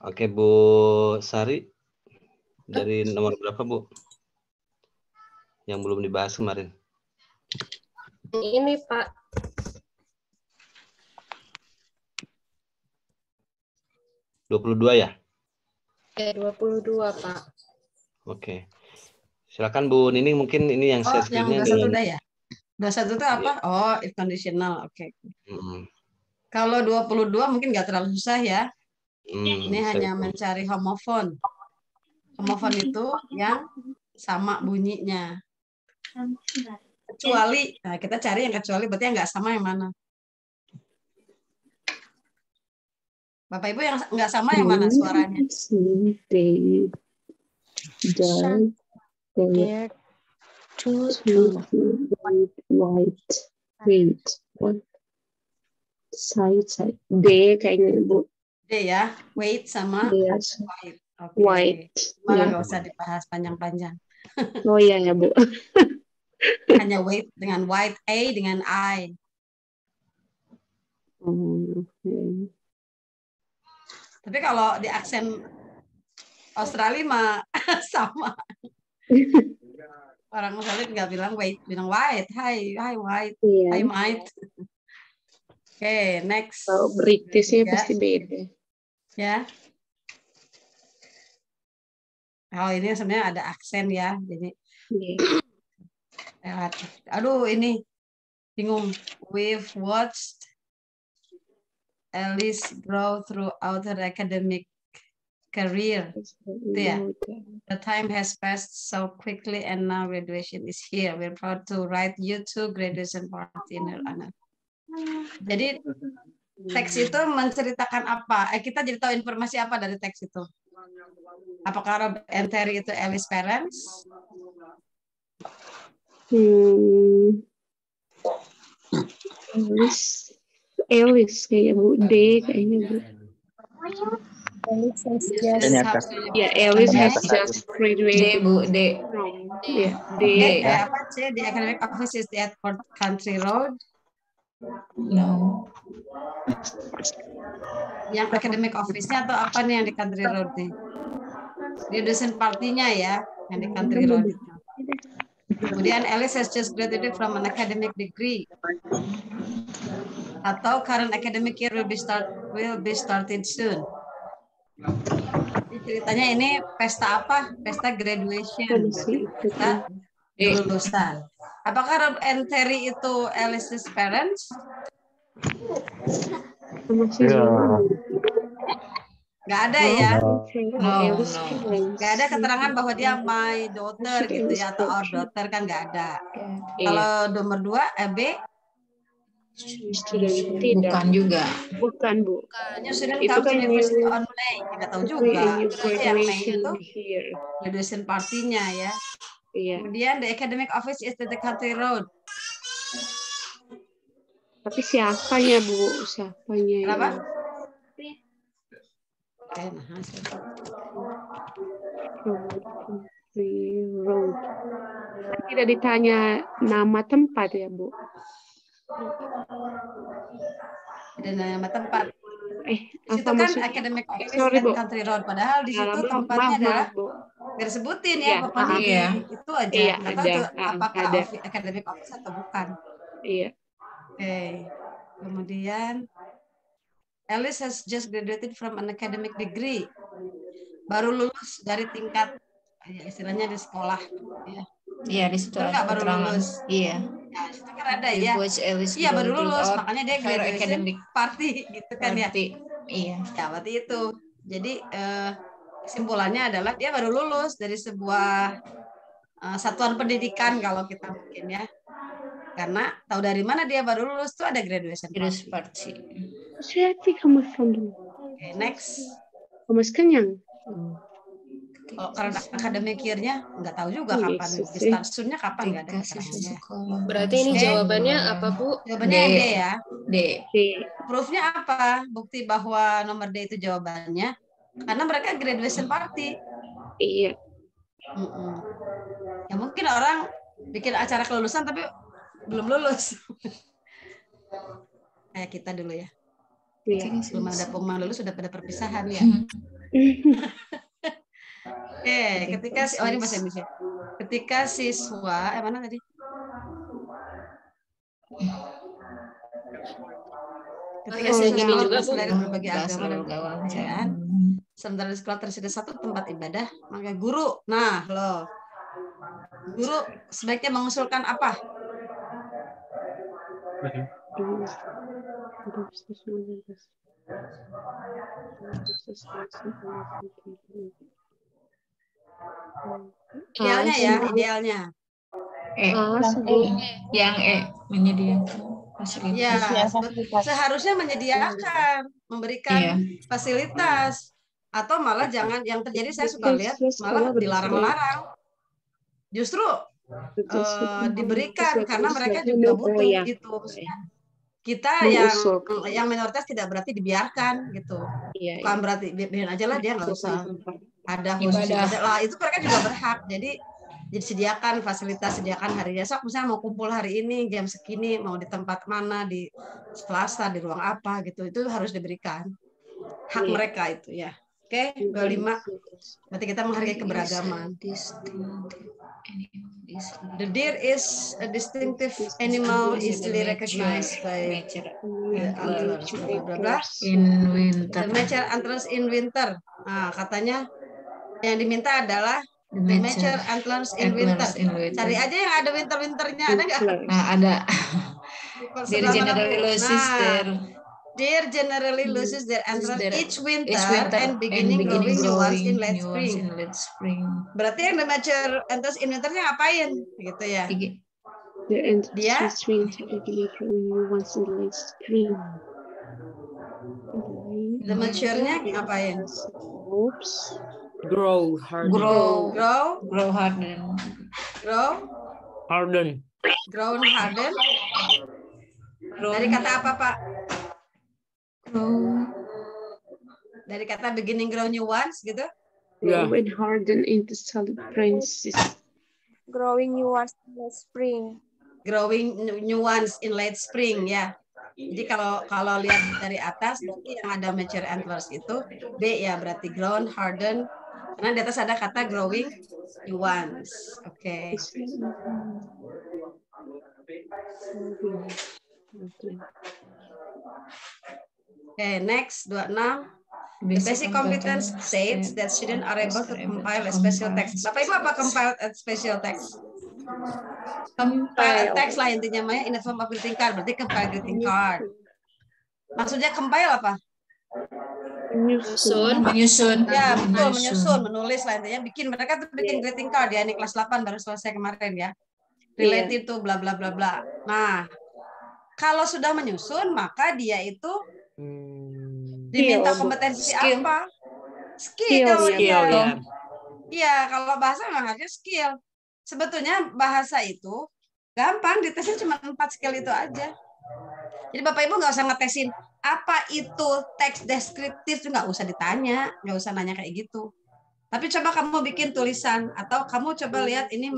Oke, Bu Sari. Dari nomor berapa, Bu? Yang belum dibahas kemarin. Ini, Pak. (22) ya? Ya, 22, Pak. Oke. Silakan Bu Nining, mungkin ini yang share yang screen-nya 21 dengan udah ya? 21 itu apa? Oh, if conditional. Oke. Kalau 22 mungkin nggak terlalu susah ya. Ini hanya mencari homofon. Homofon itu yang sama bunyinya. Kecuali, nah kita cari yang kecuali, berarti yang nggak sama yang mana? Bapak Ibu yang nggak sama yang mana suaranya? White. What? Side. D kayaknya, Bu. D ya, weight sama Yes. white. Okay. White. Malah nggak usah dibahas panjang-panjang. Oh iya ya, Bu. Hanya weight dengan white, A dengan I. Okay. Tapi kalau di aksen Australia mah sama. Orang Australia nggak bilang weight, bilang white. Hi white. Yeah. Hi white. Oke, next. Kalau Britishnya pasti beda. Ya. Kalau ini sebenarnya ada aksen ya, jadi. Aduh, ini bingung. We've watched Alice grow throughout her academic career. Yeah. The time has passed so quickly and now graduation is here. We're proud to write you to graduation party in her honor. Jadi teks itu menceritakan apa? Kita jadi tahu informasi apa dari teks itu? Apakah Rob and Terry itu Alice parents? Alice kayak Bu. D kayaknya, Bu. Alice has just graduated. D, Bu, D. D. Apa C? The academic office is at Country Road. No. Yang academic office-nya atau apa nih yang di Country Road nih? Graduation party-nya ya, yang di Country Road itu. Kemudian Alice has just graduated from an academic degree. Atau current academic year will be started soon. Ceritanya ini pesta apa? Pesta graduation. Pesta lulusan. Apakah Rob and Terry itu Alice's parents? Nggak ada ya? No. Nggak ada keterangan bahwa dia my daughter gitu ya, atau our daughter, kan nggak ada. Kalau nomor 2, B? Bukan juga. Bukan, Bu. Student Itu come to kan university on May. Nggak tahu juga. Yang May itu here. graduation party-nya ya. Iya. Kemudian the academic office is at the Country Road. Tapi siapanya, Bu? Siapanya? Kenapa? Road. Tidak ditanya nama tempat ya, Bu? Ada nama tempat. Itu apa kan maksudnya? academic office Sorry, Bu. Country Road. Padahal di situ tempatnya maaf, adalah Bu. nggak disebutin ya, Iya, pokoknya iya. itu aja. Iya, Nggak tahu itu apakah ada. academic office atau bukan. Iya. Oke. Kemudian Alice has just graduated from an academic degree. Baru lulus dari tingkat, ya, istilahnya di sekolah. Ya. Iya, di situ ada baru keterangan. lulus. Iya. Ya, itu kan ada ya. Iya, baru lulus, makanya dia graduation academic party gitu kan ya. Iya. Ya, berarti itu. Jadi kesimpulannya adalah dia baru lulus dari sebuah satuan pendidikan kalau kita mungkin ya. Karena tahu dari mana dia baru lulus tuh ada graduation party. Saya kamu dulu. Oke, next. Kamu kenyang. Kalau karena akademik year-nya nggak tahu juga kapan. Start soon-nya kapan, nggak ada keterangannya. Berarti ini jawabannya apa, Bu? Jawabannya D ya. D. Proof-nya apa? Bukti bahwa nomor D itu jawabannya. Karena mereka graduation party. Iya. Ya mungkin orang bikin acara kelulusan tapi belum lulus. Kayak kita dulu ya. Iya. Belum ada pengumuman lulus, sudah pada perpisahan ya. Oke, ketika ini bahasa Indonesia. Ketika siswa, mana tadi? Ketika Oh, siswa gini sekolah juga, Bu. belajar berbagai Bahasa agama dan gawang. kebudayaan, sementara di sekolah tersedia satu tempat ibadah, maka guru, guru sebaiknya mengusulkan apa? Idealnya ya, idealnya. Yang menyediakan fasilitas. Ya, seharusnya menyediakan, memberikan fasilitas, atau malah jangan. Yang terjadi saya suka lihat malah dilarang-larang. Justru diberikan karena mereka juga butuh gitu. Kita yang minoritas tidak berarti dibiarkan gitu. Bukan berarti biarin aja lah, dia nggak usah ada khusus ibadah lah, itu mereka juga berhak. Jadi disediakan fasilitas, sediakan hari besok misalnya mau kumpul hari ini jam segini, mau di tempat mana, di Selasa di ruang apa gitu, itu harus diberikan hak mereka itu ya. Oke, 25 berarti kita menghargai keberagaman. The deer is a distinctive animal easily recognized by antlers. In winter. The mature antlers in winter. Nah, katanya yang diminta adalah the mature antlers in winter. Cari aja yang ada winter-winternya, ada nggak? Nah, ada. Deer generally loses Deer generally loses their antlers each winter and beginning growing new ones in late spring. Berarti yang the mature antlers in winternya ngapain? Gitu ya. Dia the mature-nya ngapain? Grow harden. Dari kata apa, Pak? Dari kata beginning grow new ones gitu? Grow and harden into solid branches. Growing new ones in late spring. Growing new ones in late spring ya. Jadi kalau lihat dari atas berarti yang ada mature antlers itu B ya, berarti grown, harden. Karena di atas ada kata growing new ones. Oke. Okay, next 26. The basic competence states that students are able to compile a special text. Bapak Ibu apa compile a special text? Compile text lah intinya Maya, in the form of greeting card. Berarti compile greeting card. Maksudnya compile apa? Menyusun. Ya betul, menyusun, menulis lah intinya. Mereka tuh bikin greeting card ya, ini kelas 8 baru selesai kemarin ya. Related to bla bla bla bla. Nah, kalau sudah menyusun maka dia itu diminta kompetensi apa? Skill ya. Iya, kalau bahasa memang harusnya skill. Sebetulnya bahasa itu gampang, ditesnya cuma 4 skill itu aja. Jadi Bapak Ibu nggak usah ngetesin apa itu teks deskriptif, itu nggak usah ditanya, nggak usah nanya kayak gitu. Tapi coba kamu bikin tulisan, atau kamu coba lihat ini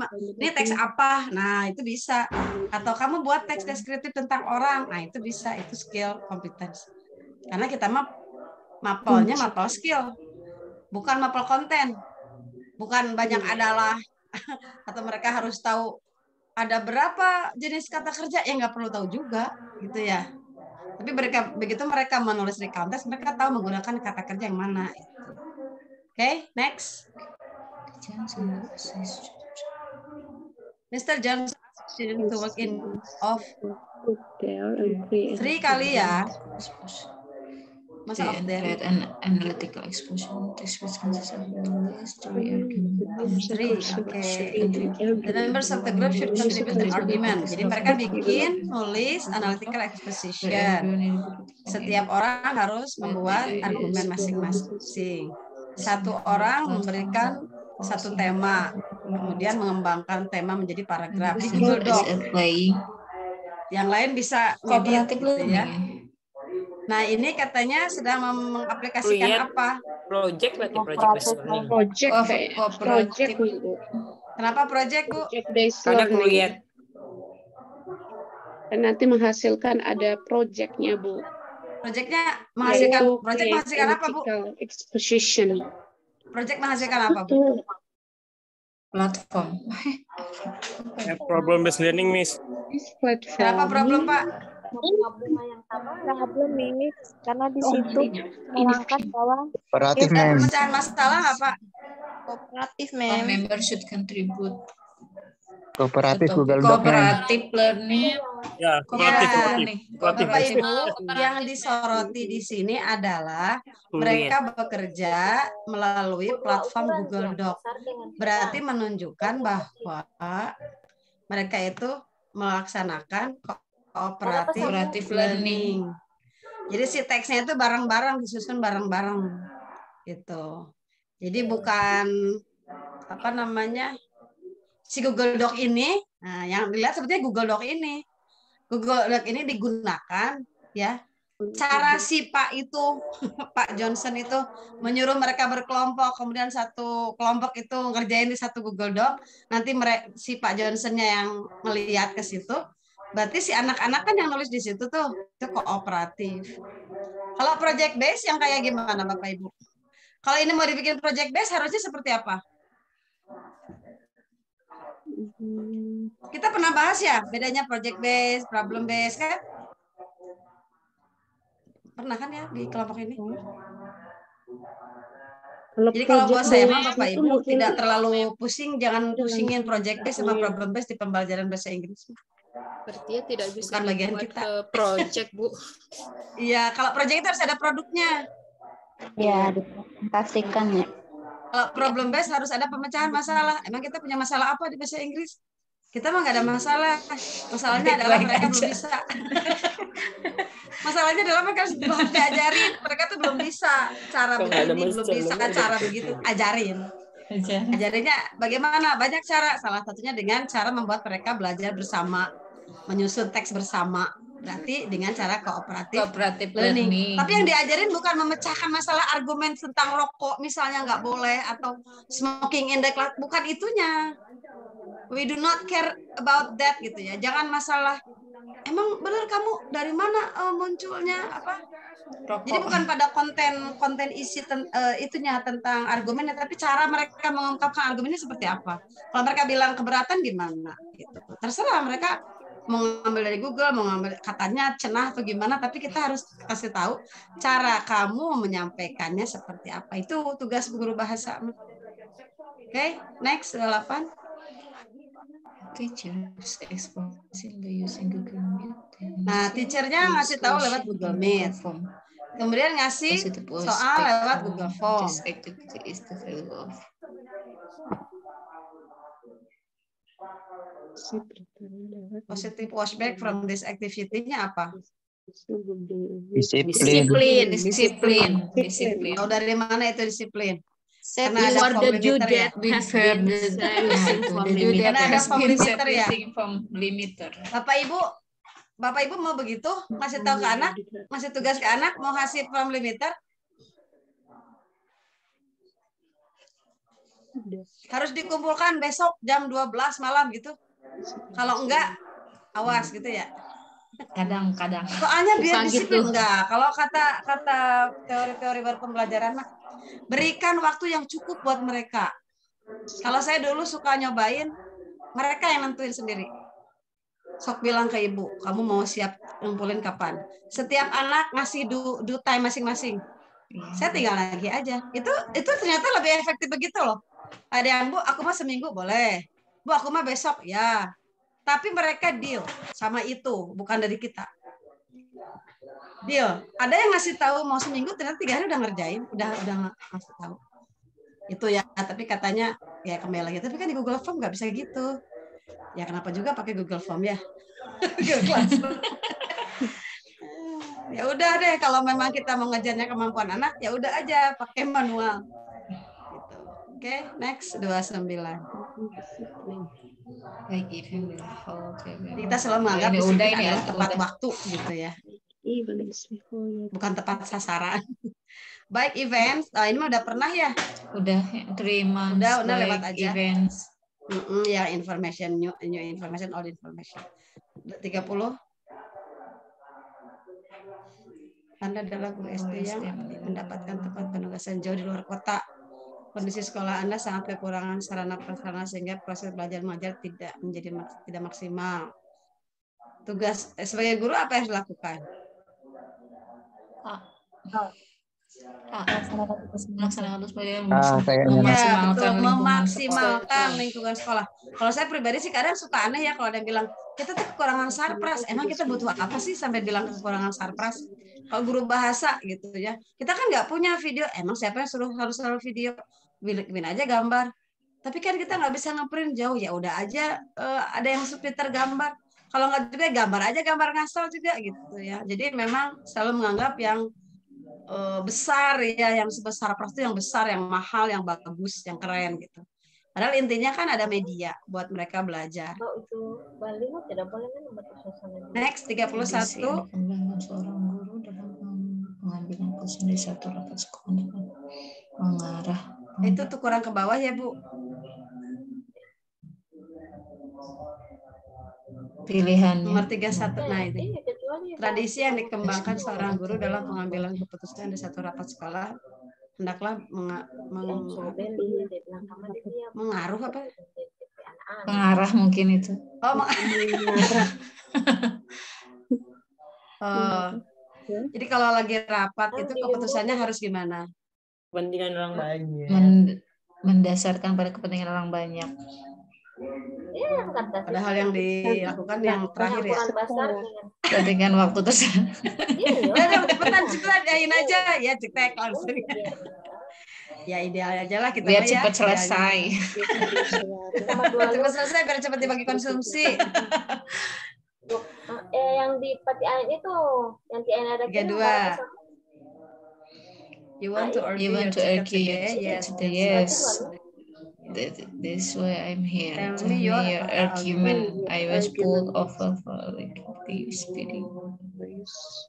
teks apa, nah itu bisa. Atau kamu buat teks deskriptif tentang orang, nah itu bisa, itu skill competence. Karena kita mapelnya mapel skill, bukan mapel konten, bukan banyak adalah, atau mereka harus tahu ada berapa jenis kata kerja yang nggak perlu tahu juga, gitu ya. Tapi begitu mereka menulis recount text, mereka tahu menggunakan kata kerja yang mana. Okay, next. Mr. Johnson student to work in off 3 kali ya. Masa off there? Analytical exposition. Text which consists of story argument. 3, okay. The members of the group should contribute an argument. Jadi mereka bikin, nulis analytical exposition. Setiap orang harus membuat argumen masing-masing. Satu orang memberikan satu tema, kemudian mengembangkan tema menjadi paragraf di Google Doc. Yang lain bisa ngedit gitu ya. Nah, ini katanya sedang mengaplikasikan apa? Project berarti project learning. Project. Kenapa project, Bu? Karena create. Dan nanti menghasilkan ada projectnya, Bu. Project menghasilkan apa, Bu? Exposition. Project menghasilkan apa, Bu? Platform. Problem based learning, Miss. Platform. Kenapa problem, Pak? Problem ini karena di situ mengangkat bahwa Kooperatif, Dan ma'am. pemecahan masalah nggak, Pak? kooperatif, All ma'am. members should contribute. Kooperatif to Google Doc, ma'am. cooperative learning. Ya, Bapak Ibu, yang disoroti di sini adalah mereka bekerja melalui platform Google Doc. Berarti menunjukkan bahwa mereka itu melaksanakan cooperative learning. Jadi si teksnya itu bareng-bareng, disusun bareng-bareng gitu. Jadi bukan si Google Doc ini, nah yang dilihat sebetulnya Google Doc ini. Google Doc ini digunakan ya. Cara si Pak itu, Pak Johnson itu menyuruh mereka berkelompok, kemudian satu kelompok itu ngerjain di satu Google Doc, nanti si Pak Johnsonnya yang melihat ke situ, berarti si anak-anak kan yang nulis di situ tuh, itu kooperatif. Kalau project base yang kayak gimana Bapak Ibu? Kalau ini mau dibikin project base harusnya seperti apa? Kita pernah bahas ya bedanya project base, problem base kan? Pernah kan ya di kelompok ini? Jadi kalau buat saya Bapak Ibu tidak terlalu pusing, jangan pusingin project base sama problem base di pembelajaran bahasa Inggris. Sepertinya tidak bisa Bukan bagian dibuat kita. ke project, Bu. Iya, kalau project itu harus ada produknya. Ya, dipresentasikan ya. Kalau problem base harus ada pemecahan masalah. Emang kita punya masalah apa di bahasa Inggris? Kita mah nggak ada masalah. Masalahnya adalah mereka belum bisa. Masalahnya adalah mereka harus diajarin. Mereka tuh belum bisa cara begini, belum bisa cara begitu. Ajarin. Ajarinnya bagaimana? Banyak cara. Salah satunya dengan cara membuat mereka belajar bersama, menyusun teks bersama. Berarti dengan cara cooperative learning. Tapi yang diajarin bukan memecahkan masalah argumen tentang rokok, misalnya nggak boleh, atau smoking in the class. Bukan itunya. We do not care about that gitu ya. Jangan masalah. Emang benar kamu dari mana munculnya apa? Rokok. Jadi bukan pada konten isi itunya tentang argumennya, tapi cara mereka mengungkapkan argumennya seperti apa. Kalau mereka bilang keberatan gimana? Gitu. Terserah mereka mau ngambil dari Google, mau ngambil katanya cenah atau gimana, tapi kita harus kasih tahu cara kamu menyampaikannya seperti apa. Itu tugas guru bahasa. Oke, next 8. Teachers exposing by using Google Meet. Nah, teachernya ngasih tahu lewat Google Meet. Kemudian ngasih soal lewat Google Form. This activity is the value of positive washback from this activity-nya apa? Disiplin. Oh, dari mana itu disiplin? Set Karena ada form limiter ya. Karena ada form limiter ya. Bapak Ibu mau begitu? Ngasih tahu ke anak, ngasih tugas ke anak, mau kasih form limiter? Harus dikumpulkan besok jam 12 malam gitu. Kalau enggak, awas gitu ya. Kadang-kadang. Soalnya biar disiplin enggak. Kalau kata teori-teori baru pembelajaran mah, berikan waktu yang cukup buat mereka. Kalau saya dulu suka nyobain, mereka yang nentuin sendiri. Sok bilang ke ibu, kamu mau siap ngumpulin kapan? Setiap anak ngasih do time masing-masing. Saya tinggal lagi aja. Itu ternyata lebih efektif begitu loh. Ada yang, Bu, aku mah seminggu boleh. Bu, aku mah besok ya. Tapi mereka deal sama itu, bukan dari kita. Deal. Ada yang ngasih tahu mau seminggu, ternyata 3 hari udah ngerjain, udah ngasih tahu. Itu ya, tapi katanya ya kembali lagi. Tapi kan di Google Form nggak bisa gitu. Ya kenapa juga pakai Google Form ya? Google Classroom. Ya udah deh, kalau memang kita mau ngejarnya kemampuan anak, ya udah aja pakai manual. Gitu. Oke, next 29. Kita selalu menganggap ini adalah tepat waktu gitu ya. Bukan tepat sasaran. Baik events, ini mah udah pernah ya? Udah 3 months. Udah lewat aja. Events. Ya information, new information, old information. 30. Anda adalah guru SD yang mendapatkan tempat penugasan jauh di luar kota. Kondisi sekolah Anda sangat kekurangan sarana prasarana sehingga proses belajar mengajar tidak maksimal. Tugas sebagai guru apa yang harus dilakukan? Melaksanakan sebagai memaksimalkan lingkungan sekolah. Kalau saya pribadi sih kadang suka aneh ya kalau ada yang bilang kita tuh kekurangan sarpras. Emang kita butuh apa sih sampai bilang kekurangan sarpras? Kalau guru bahasa gitu ya, kita kan nggak punya video. Emang siapa yang harus selalu video? Bikin aja gambar. Tapi kan kita nggak bisa ngeprint jauh, ya udah aja ada yang subtitle gambar. Kalau nggak juga gambar aja, gambar ngasal juga gitu ya. Jadi memang selalu menganggap yang besar ya, yang sebesar pras itu yang besar, yang mahal, yang bagus, yang keren gitu. Padahal intinya kan ada media buat mereka belajar. Kalau itu Bali tidak boleh kan membuat suasana. Next 31. Dikembangkan seorang guru dalam pengambilan keputusan di satu rapat sekolah mengarah. Itu tuh kurang ke bawah ya Bu. Pilihan nomor 31. Nah ini tradisi yang dikembangkan seorang guru dalam pengambilan keputusan di satu rapat sekolah hendaklah mengaruh apa? Mengarah mungkin itu. Oh, jadi kalau lagi rapat itu keputusannya harus gimana? Kepentingan orang banyak. Mendasarkan pada kepentingan orang banyak. Padahal yang dilakukan yang terakhir ya. Dengan waktu tersebut. Ya cepetan yain aja ya cetek langsung. Ya ideal aja lah kita biar cepat selesai. Cepat selesai biar cepat dibagi konsumsi. Yang di Pati Ain itu, yang di Ain ada kedua. You want to argue yes. This way I'm here. Tell me your argument. I was pulled over for the speeding.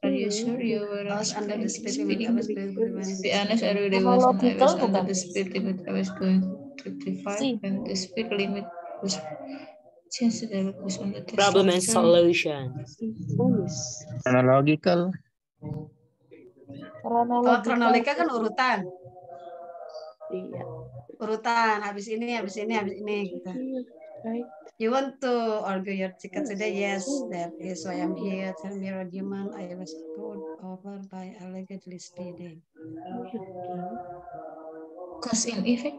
Are you sure you were under the speed limit? To be honest, I really wasn't. I was under the speed limit. I was going 55 and the speed limit was since the was on the test. Problem and solution. Chronological. Kalau kronologika kan urutan. Iya. Urutan habis ini gitu. Right. You want to argue your ticket today? Yes, that is why I'm here. Tell me your argument. I was pulled over by allegedly speeding. Cause and effect.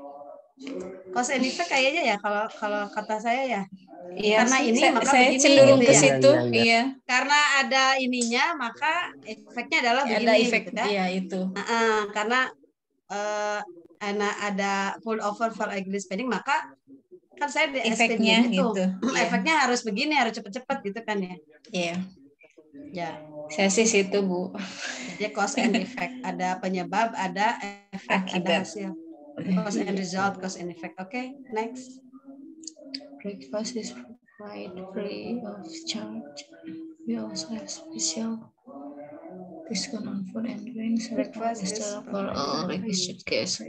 Cause and effect kayaknya ya kalau kata saya ya. Iya, karena ini maka saya begini, cenderung gitu ke ya. situ. Iya. Karena ada ininya maka efeknya adalah begini. Ada efek gitu, kan? Iya itu. Karena ada pulled over for allegedly speeding maka kan saya di efeknya gitu. Efeknya harus begini, harus cepet-cepet gitu kan ya. Iya. Ya. Saya sih situ Bu. Jadi cause and effect, ada penyebab, ada efek, ada hasil. Cause and result, cause and effect. Oke, next. Breakfast is provided free of charge. We also have special discount on food and drinks. Breakfast is for all registered guests.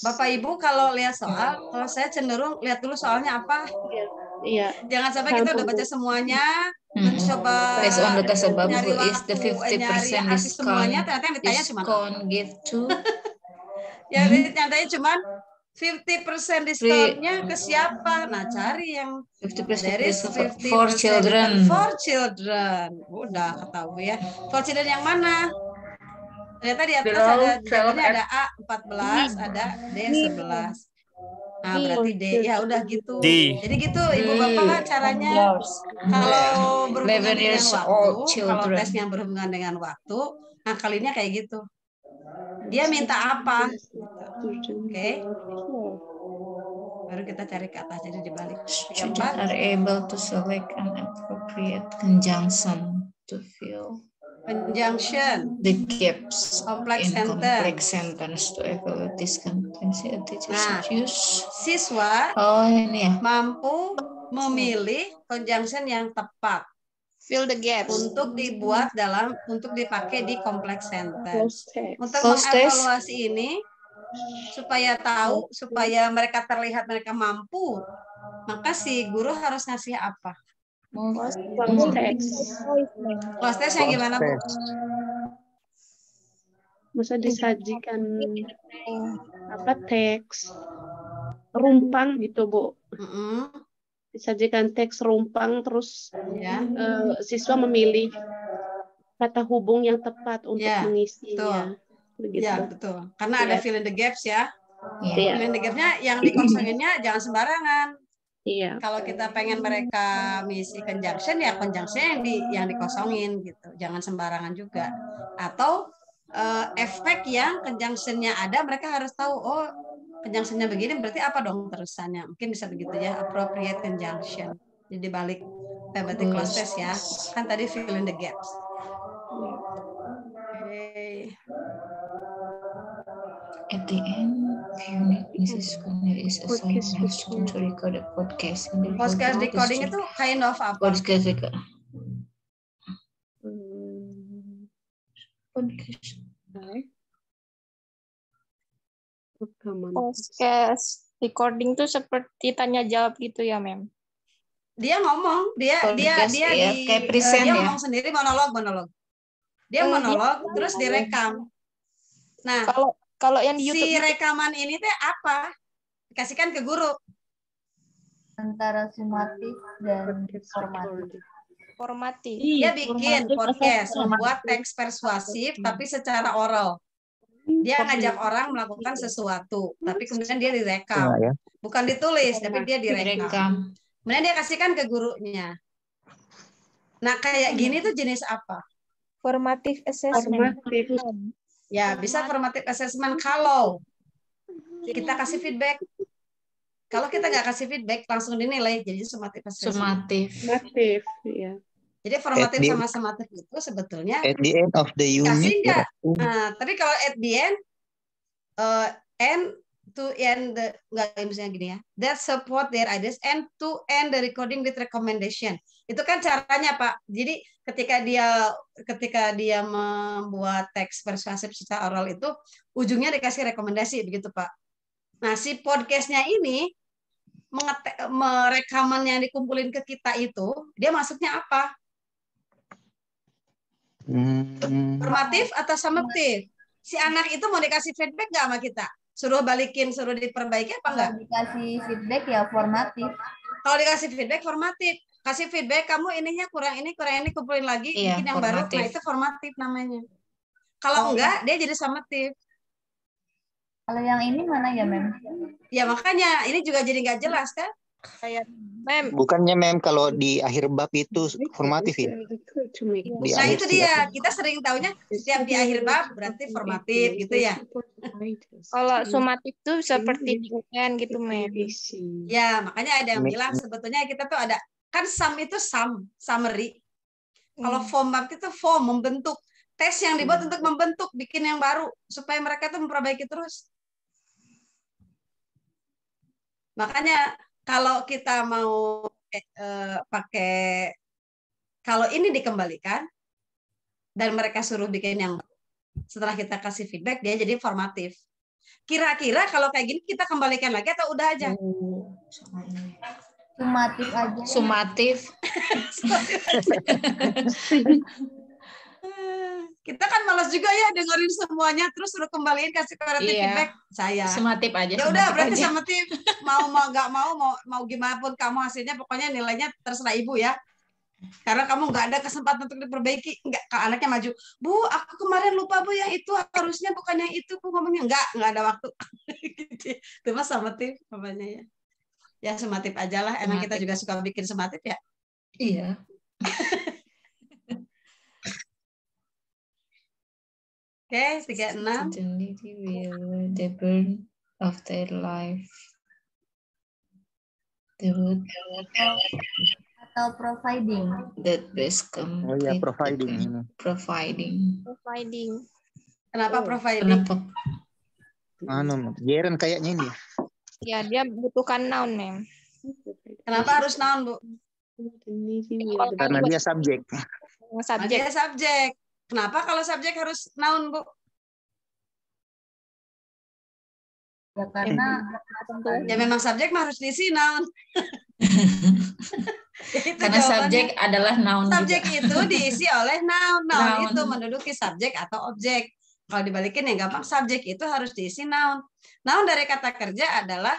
Bapak Ibu kalau lihat soal, kalau saya cenderung lihat dulu soalnya apa. Iya. Jangan sampai kita udah baca semuanya, mencoba based on the tersebut is the 50% discount. Ternyata yang ditanya cuma give to. Ya ternyata cuma 50% diskonnya ke siapa? Nah, cari yang 50% for children. For children. Udah ketahui ya. For children yang mana? Ternyata di atas ada A 14, ada D 11. Nah, berarti D. Ya udah gitu. D. Jadi gitu Ibu Bapak kan caranya kalau berhubungan dengan waktu, kalau tesnya berhubungan dengan waktu, nah kalinya kayak gitu. Dia minta apa? Oke. Baru kita cari ke atas, jadi dibalik. Students are able to select an appropriate conjunction to fill conjunction the gaps complex in sentence. complex sentence to evaluate this competency. Nah, siswa ini ya, mampu memilih conjunction yang tepat. Fill the gaps. Untuk dipakai di complex sentence. Untuk mengevaluasi ini supaya tahu, supaya mereka terlihat mereka mampu, maka si guru harus ngasih apa? Close text. Close text yang gimana, Bu? Masa disajikan teks rumpang gitu, Bu. Disajikan teks rumpang, terus siswa memilih kata hubung yang tepat untuk mengisinya. Begitu. Ya, betul. Karena ada fill in the gaps ya. Iya. Fill in the gapsnya yang dikosonginnya jangan sembarangan. Iya. Kalau kita pengen mereka mengisi conjunction, ya conjunction yang dikosongin gitu. Jangan sembarangan juga. Atau efek yang conjunctionnya ada, mereka harus tahu, oh conjunctionnya begini, berarti apa dong terusannya. Mungkin bisa begitu ya, appropriate conjunction. Jadi balik, berarti close test ya. Kan tadi fill in the gaps. Okay. At the end, unit Mrs. Conner is assigned her student to record a podcast. Podcast recording itu kind of apa? Podcast recording. Podcast recording tuh seperti tanya jawab gitu ya, Mem? Dia ngomong, dia kayak present dia ya. ngomong sendiri, monolog. Dia monolog terus direkam. Nah, kalau yang di YouTube si rekaman ini teh apa? Kasihkan ke guru. Antara sumatif dan formatif. Formatif. Dia bikin podcast, membuat teks persuasif tapi secara oral. Dia ngajak orang melakukan sesuatu, tapi kemudian dia direkam. Bukan ditulis, tapi dia direkam. Kemudian dia kasihkan ke gurunya. Nah, kayak gini tuh jenis apa? Formative assessment. Ya, bisa formative assessment kalau kita kasih feedback. Kalau kita nggak kasih feedback, langsung dinilai. Jadi summative assessment. Summative, ya. Jadi formatif sama summative itu sebetulnya at the end of the unit. kasih nggak? Tapi kalau at the end to end nggak misalnya gini ya. That support their ideas and to end the recording with recommendation. Itu kan caranya, Pak. Jadi ketika dia membuat teks persuasif secara oral itu ujungnya dikasih rekomendasi begitu, Pak. Nah, si podcastnya ini merekaman yang dikumpulin ke kita itu dia maksudnya apa? Formatif atau summative? Si anak itu mau dikasih feedback nggak sama kita? Suruh balikin, suruh diperbaiki apa enggak? Dikasih feedback ya formatif. Kalau dikasih feedback formatif, kasih feedback kamu ininya kurang ini, kumpulin lagi, bikin yang baru. Nah, itu formatif namanya. Kalau enggak, dia jadi summative. Kalau yang ini mana ya, Mem? Ya makanya ini juga jadi nggak jelas kan? Kayak Mem. Bukannya Mem kalau di akhir bab itu formatif ya? Nah itu dia, kita sering taunya setiap di akhir bab berarti formatif gitu ya. Kalau sumatif tuh seperti UN gitu, Mem. Ya makanya ada yang bilang sebetulnya kita tuh ada kan sum itu summary. Kalau form itu form membentuk. Tes yang dibuat untuk membentuk, bikin yang baru supaya mereka tuh memperbaiki terus. Makanya kalau kita mau pakai, kalau ini dikembalikan dan mereka suruh bikin yang setelah kita kasih feedback, dia jadi formatif. Kira-kira kalau kayak gini kita kembalikan lagi atau udah aja? Sumatif aja. Sumatif. Kita kan malas juga ya dengerin semuanya terus suruh kembaliin kasih feedback saya. Sumatif aja. Ya udah berarti summatif. mau nggak mau gimana pun kamu hasilnya pokoknya nilainya terserah ibu ya. Karena kamu nggak ada kesempatan untuk diperbaiki. Nggak, anaknya maju. Bu, aku kemarin lupa Bu yang itu harusnya bukan yang itu Bu ngomongnya nggak ada waktu. Itu mah summatif namanya ya. Ya summatif aja lah. Emang kita juga suka bikin summatif ya. Iya. Oke, 36. The burn of their life. The wood atau providing. That best come. Oh ya, providing. Providing. Kenapa providing? Kenapa? Jeren kayaknya ini. Ya, dia butuhkan noun, Mem. Kenapa harus noun, Bu? Karena dia subjek. Dia subjek. Kenapa kalau subjek harus noun, Bu? Ya karena Ya memang subjek mah harus diisi noun. Itu Karena jawabannya. subjek adalah noun Subjek juga. itu diisi oleh noun. Noun Noun. itu menduduki subjek atau objek. Kalau dibalikin ya gampang, subjek itu harus diisi noun. Noun dari kata kerja adalah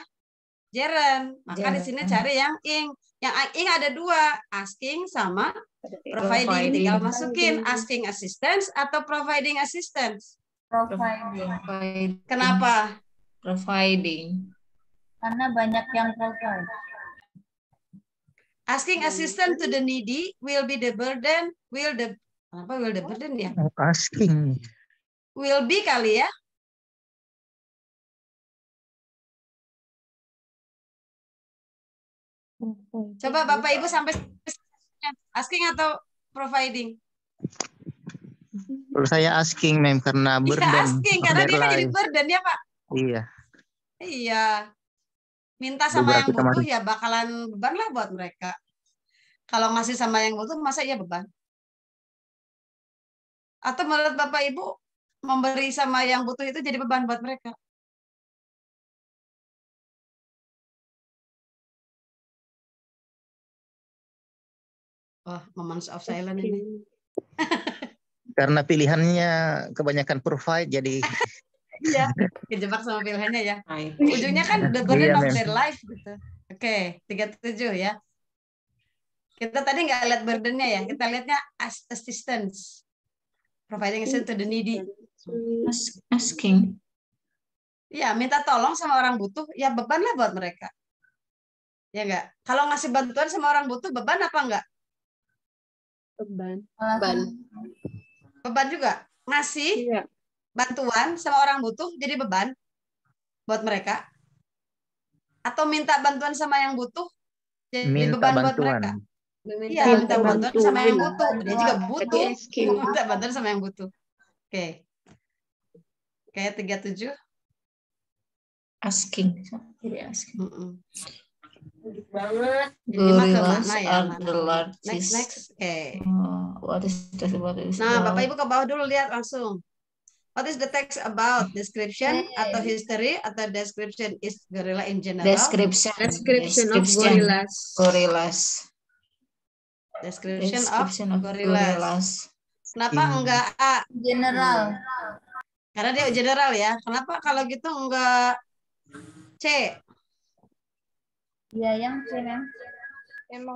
gerund. Maka di sini Gerund. cari yang ing. Yang ing ada dua, asking sama providing. Tinggal masukin asking assistance atau providing assistance. providing. Kenapa? Providing. Karena banyak yang provide. Asking assistance to the needy will be the burden. Will the burden ya? Asking. Will be kali ya. Coba Bapak Ibu sampai asking atau providing? Kalau saya asking, mem, karena burden. Ya, asking karena dia kan jadi life. burden ya Pak. Iya. Iya. Minta sama yang Beberapa butuh kemarin. ya bakalan beban lah buat mereka. Kalau ngasih sama yang butuh masa iya beban? Atau menurut Bapak Ibu memberi sama yang butuh itu jadi beban buat mereka? Wah, moments of silence ini. Karena pilihannya kebanyakan provide, jadi Iya, kejebak sama pilihannya ya. Ujungnya kan the burden Iya, of Mem. their life gitu. Oke, 37 ya. Kita tadi nggak lihat burdennya ya, kita lihatnya as assistance. Providing assistance to the needy. Asking. Ya, minta tolong sama orang butuh, ya beban lah buat mereka. Ya enggak? Kalau ngasih bantuan sama orang butuh, beban apa enggak? Beban. Beban juga. Ngasih Iya. bantuan sama orang butuh jadi beban buat mereka. Atau minta bantuan sama yang butuh jadi minta beban buat bantuan. mereka. Iya, minta bantuan sama yang butuh. Dia juga butuh. Jadi asking. Minta bantuan sama yang butuh. Oke. Kayak 37. Asking. Jadi asking. Banget. Jadi mah ke Gorillas makna ya. are makna. the largest. Next. Oke. What is that about this? Nah, Bapak Ibu ke bawah dulu lihat langsung. What is the text about? Description atau history atau description is gorilla in general? Description. Description of gorillas. Gorillas. Description Description of of gorillas. gorillas. Kenapa enggak A? General. Karena dia general ya. Kenapa kalau gitu enggak C? Ya, yang C, Mem.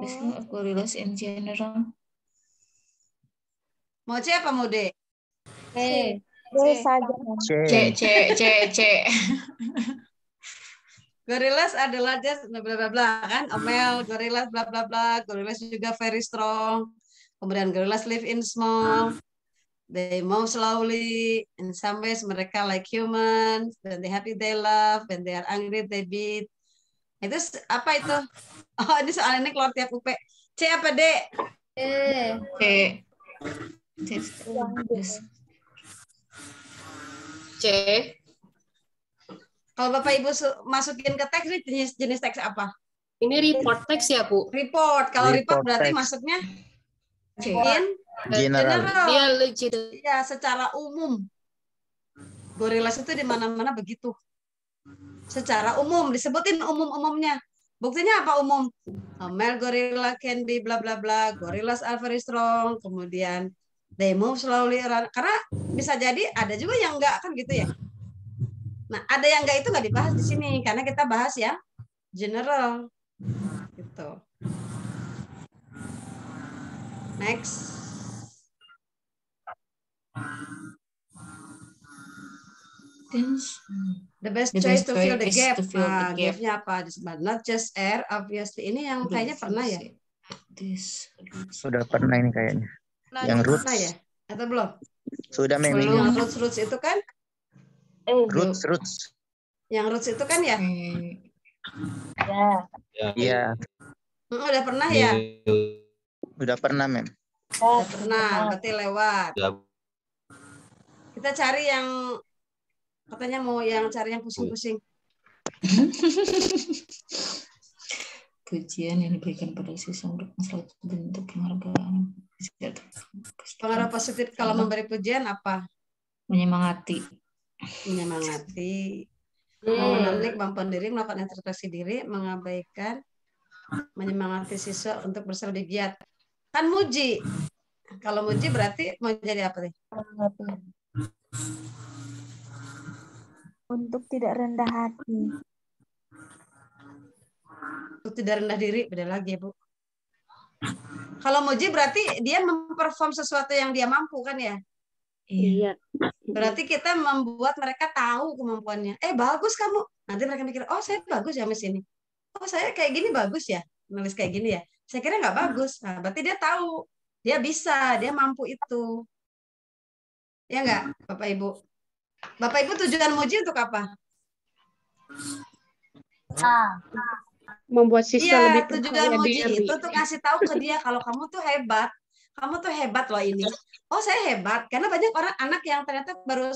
Description of gorillas in general. Mau C apa mau D? C. saja. C. Gorillas adalah just bla bla bla kan, Omel, gorillas bla bla bla, gorillas juga very strong. Kemudian gorillas live in small, they move slowly, in some ways mereka like humans, when they happy they laugh, when they are angry they beat. Itu apa itu? Oh, ini soal ini keluar tiap UP. C apa D? C. Kalau Bapak Ibu masukin ke teks, ini jenis teks apa? Ini report text ya, Bu? Report. Kalau report Report berarti text. masuknya General. general. Dia legit. Ya, secara umum. Gorillas itu di mana-mana begitu. Secara umum, disebutin umum-umumnya. Buktinya apa umum? Male gorilla can be bla bla bla, gorillas are very strong, kemudian they move slowly around. Karena bisa jadi ada juga yang enggak kan gitu ya. Nah, ada yang enggak itu enggak dibahas di sini karena kita bahas ya general. Gitu. Next. The best choice to fill the gap. Nah, gap-nya apa? But not just air, obviously. Ini yang kayaknya pernah ya? Sudah pernah ini kayaknya. Yang roots. Pernah ya? Atau belum? Sudah Yang memang. roots itu kan? Roots. Yang roots itu kan ya? Iya. Udah pernah ya? Sudah pernah, Mem. Udah pernah, berarti lewat. Kita cari yang katanya mau yang cari yang pusing-pusing. Pujian yang diberikan pada siswa untuk masalah bentuk penghargaan. Pengaruh positif kalau memberi pujian apa? Menyemangati. Menyemangati. Memenuhi kemampuan diri, melakukan introspeksi diri, mengabaikan, menyemangati siswa untuk berusaha lebih giat. Kan muji. Kalau muji berarti mau jadi apa nih? Untuk tidak rendah hati. Untuk tidak rendah diri, beda lagi ya Bu. Kalau muji berarti dia memperform sesuatu yang dia mampu kan ya? Iya. Berarti kita membuat mereka tahu kemampuannya. Bagus kamu. Nanti mereka mikir, oh saya bagus ya mesin ini. Oh saya kayak gini bagus ya. Nulis kayak gini ya. Saya kira nggak bagus. Nah, berarti dia tahu. Dia bisa, dia mampu itu. Ya nggak, Bapak Ibu? Bapak Ibu tujuan muji untuk apa? Membuat siswa lebih tujuan percaya muji diri. itu tuh kasih tahu ke dia kalau kamu tuh hebat. Kamu tuh hebat loh ini. Oh saya hebat. Karena banyak orang anak yang ternyata baru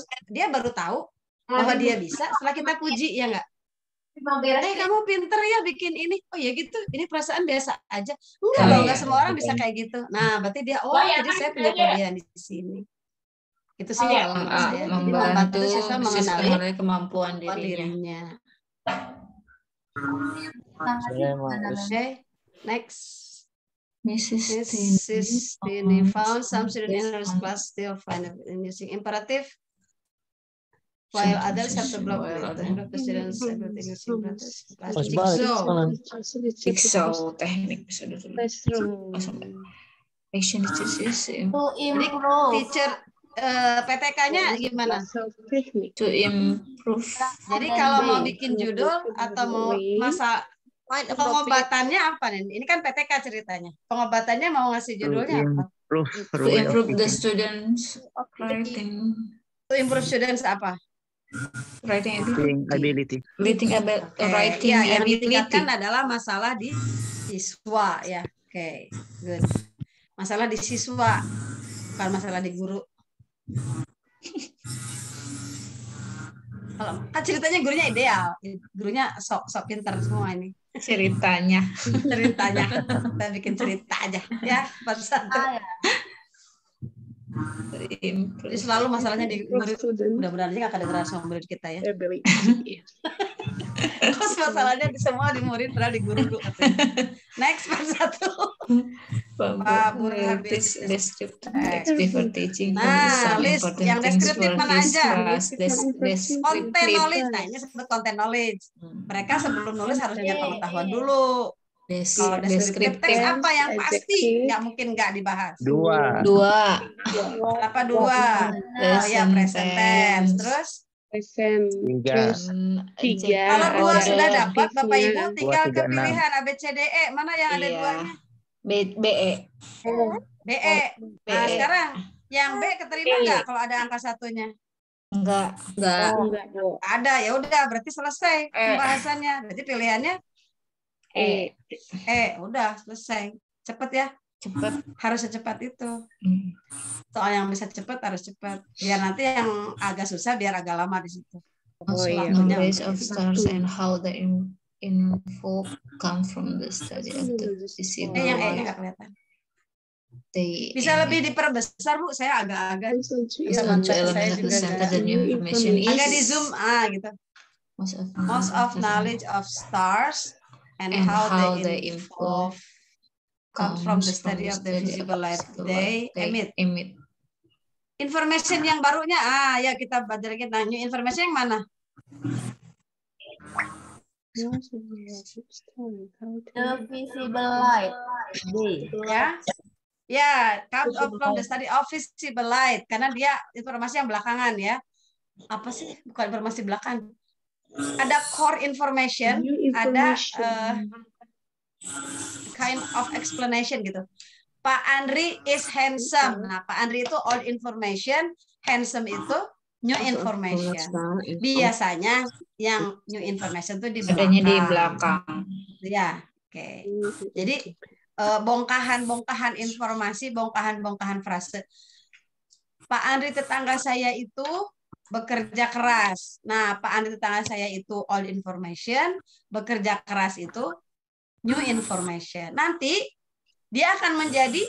tahu bahwa dia bisa setelah kita puji, ya nggak? Kamu pinter ya bikin ini. Oh ya gitu, ini perasaan biasa aja. Enggak loh, nggak semua orang bisa kayak gitu. Nah, berarti dia, jadi saya punya kelebihan di sini. Itu sih kalau menurut saya. Jadi membantu siswa mengenali kemampuan dirinya. Oke, next. Mrs. Tini found some students in her class still find it using imperative. While others have to block the students everything using Jigsaw teknik episode action To improve. Teacher PTK-nya gimana? to improve. Jadi kalau mau bikin judul atau mau pengobatannya apa nih? Ini kan PTK ceritanya. Pengobatannya mau ngasih judulnya apa? To improve the students writing. To improve students apa? Writing ability. Writing yang ability. ditingkatkan adalah masalah di siswa ya. Oke, good. Masalah di siswa, bukan masalah di guru. Kalau kan ceritanya gurunya ideal, gurunya sok pintar semua ini. Ceritanya. Kita bikin cerita aja ya. Jadi selalu masalahnya di murid. Mudah-mudahan aja nggak ada generasi murid kita ya. Terus masalahnya di semua di murid padahal di guru. Next Pak Burhan descriptive text before teaching. Nah, list yang deskriptif mana aja? Content knowledge. Nah, ini sebut content knowledge. Mereka sebelum nulis harus punya pengetahuan dulu. Kalau deskriptif teks apa yang pasti nggak mungkin nggak dibahas? Dua. Apa dua? Ya present tense. Terus Tiga. Kalau dua sudah dapat, Bapak Ibu tinggal ke pilihan A, B, C, D, E. Mana yang ada duanya? BE. Nah, sekarang yang B keterima nggak kalau ada angka satunya? Enggak. Ada, ya udah berarti selesai pembahasannya. Berarti pilihannya udah selesai. Cepet ya. Harus secepat itu. Soal yang bisa cepat harus cepat. Biar nanti yang agak susah biar agak lama di situ. Knowledge of stars and how the info come from the study of the visible yang light. nggak kelihatan. Bisa lebih diperbesar Bu, saya agak-agak bisa Agak di zoom gitu. Most of knowledge of stars and how the info come from the study of the visible light they emit. Information yang barunya, ya kita belajar lagi. Nah, new information yang mana? The visible light. Ya, come from the study of visible light. Karena dia informasi yang belakangan ya. Apa sih? Bukan informasi belakang. Ada core information, ada kind of explanation gitu. Pak Andri is handsome. Nah, Pak Andri itu old information, handsome itu new information. Biasanya yang new information itu di belakang. Adanya di belakang. Ya, oke. Jadi bongkahan-bongkahan informasi, bongkahan-bongkahan frase. Pak Andri tetangga saya itu bekerja keras. Nah, Pak Andri tetangga saya itu old information, bekerja keras itu new information. Nanti dia akan menjadi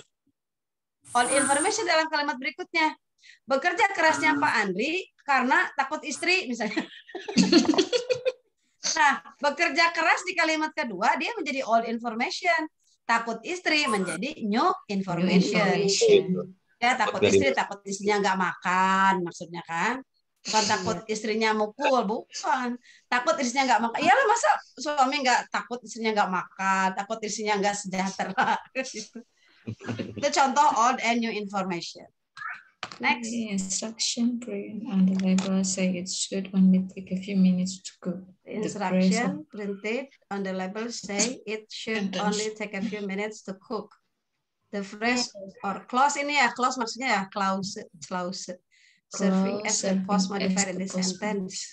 old information dalam kalimat berikutnya. Bekerja kerasnya Pak Andri karena takut istri misalnya. Nah, bekerja keras di kalimat kedua, dia menjadi old information. Takut istri menjadi new information. Ya, takut istri, takut istrinya nggak makan, maksudnya kan. Bukan takut istrinya mukul, bukan. Takut istrinya nggak makan. Iyalah, masa suami nggak takut istrinya nggak makan, takut istrinya nggak sejahtera. Itu contoh old and new information. Next. The instruction printed on the label say it should only take a few minutes to cook. The instruction printed on the label say it should only take a few minutes to cook. The phrase or clause ini ya, clause maksudnya ya clause serving as the post modifier in this sentence.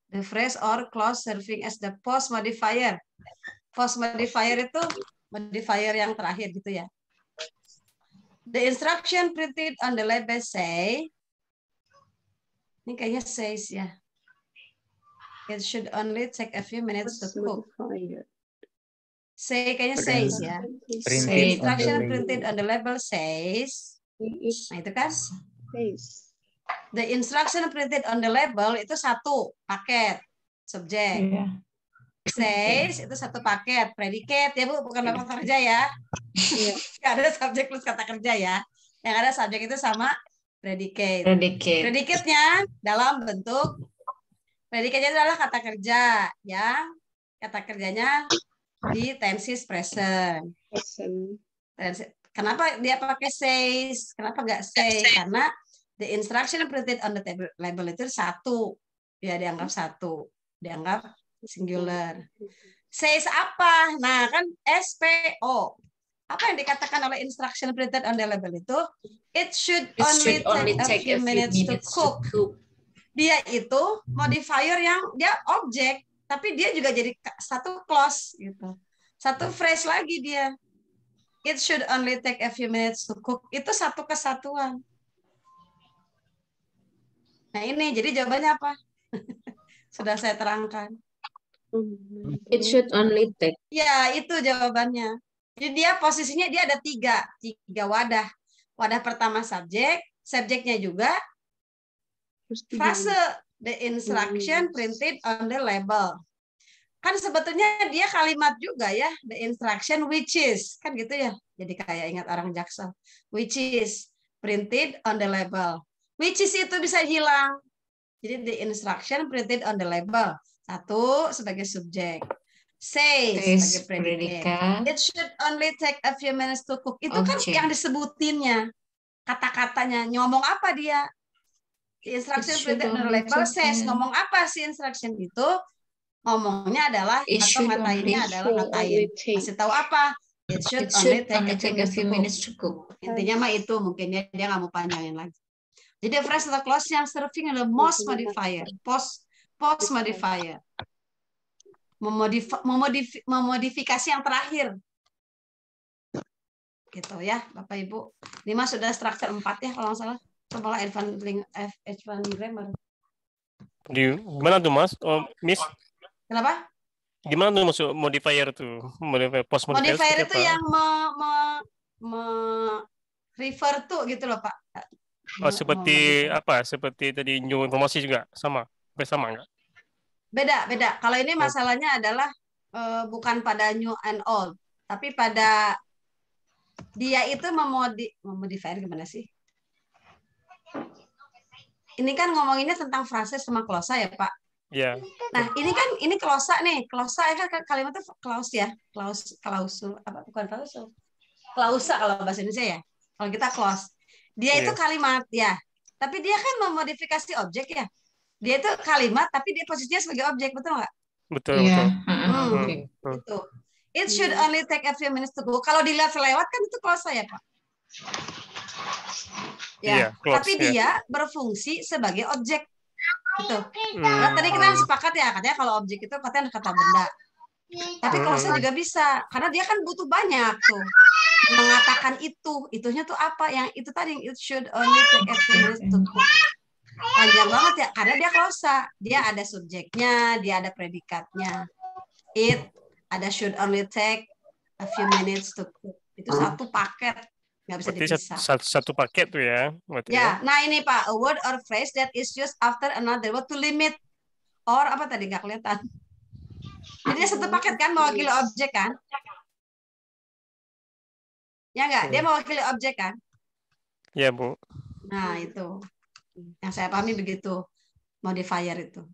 The phrase or clause serving as the post modifier. Post modifier itu modifier yang terakhir gitu ya. The instruction printed on the label say, ini kayaknya says ya. It should only take a few minutes to cook. Say kayaknya says ya. The instruction printed on the label says. Nah itu kan? The instruction printed on the label itu satu paket subjek. Says itu satu paket predicate ya Bu, bukan kata kerja ya. Nggak ada subjek plus kata kerja ya. Yang ada subjek itu sama predicate. Predicate-nya dalam bentuk predicate-nya adalah kata kerja ya. Kata kerjanya di tenses present. Kenapa dia pakai says? Kenapa nggak say? Karena the instruction printed on the label itu satu. Ya dianggap satu. Dianggap singular. Says apa? Nah, kan SPO. Apa yang dikatakan oleh instruction printed on the label itu? It should only take a few minutes to cook. Dia itu modifier yang dia objek, tapi dia juga jadi satu clause gitu. Satu phrase lagi dia. It should only take a few minutes to cook. Itu satu kesatuan. Nah, ini jadi jawabannya apa? Sudah saya terangkan. It should only take. Ya, itu jawabannya. Jadi dia posisinya dia ada tiga wadah. Wadah pertama subjeknya juga frase, the instruction printed on the label. Kan sebetulnya dia kalimat juga ya, the instruction which is, kan gitu ya. Jadi kayak ingat orang Jaksel. Which is printed on the label. Which is itu bisa hilang. Jadi the instruction printed on the label. Satu sebagai subjek, say sebagai predicate. It should only take a few minutes to cook. Itu kan yang disebutinnya, kata-katanya. Ngomong apa dia? The instruction printed on the label says. Ngomong apa sih instruction itu? Ngomongnya adalah atau ngatainnya adalah ngatain. Masih tahu apa? It should only take a few minutes to cook. Intinya mah itu mungkin ya, dia nggak mau panjangin lagi. Jadi phrase atau clause yang serving adalah most modifier, post modifier, memodifikasi yang terakhir, gitu ya, Bapak Ibu. Ini mah sudah struktur 4 ya kalau nggak salah. Kepala Advanced Grammar. Gimana tuh Mas? Oh, Miss? Kenapa? Gimana tuh masuk modifier tuh? Post modifier. Modifier itu yang refer to gitu loh Pak. Oh, seperti apa? Seperti tadi new informasi juga sama nggak? Beda. Kalau ini masalahnya adalah bukan pada new and old, tapi pada dia itu memodifier gimana sih? Ini kan ngomonginnya tentang frase sama klausa ya Pak. Iya. Nah ini klausa nih. Klausa kan kalimatnya klaus ya. Klausul apa? Bukan klausul. Klausa kalau bahasa Indonesia ya. Kalau kita clause. Dia itu kalimat ya. Tapi dia kan memodifikasi objek ya. Dia itu kalimat tapi dia posisinya sebagai objek, betul nggak? Betul. Itu. It should only take a few minutes to go. Kalau dilihat selewat kan itu klausa ya Pak. Ya, tapi dia berfungsi sebagai objek. Gitu. Nah, tadi kita sepakat ya, katanya kalau objek itu katanya kata benda. Tapi klausa juga bisa, karena dia kan butuh banyak tuh mengatakan itunya tuh apa yang itu tadi, it should only take a few minutes to cook. Panjang banget ya, karena dia klausa, dia ada subjeknya, dia ada predikatnya. It ada should only take a few minutes to cook. Itu satu paket, nggak bisa dipisah. Satu paket tuh ya. Ya, nah ini Pak, a word or phrase that is used after another word to limit or apa tadi nggak kelihatan. Jadi dia satu paket kan mewakili objek kan? Ya enggak? Dia mewakili objek kan? Ya, Bu. Nah, itu. Yang saya pahami begitu. Modifier itu.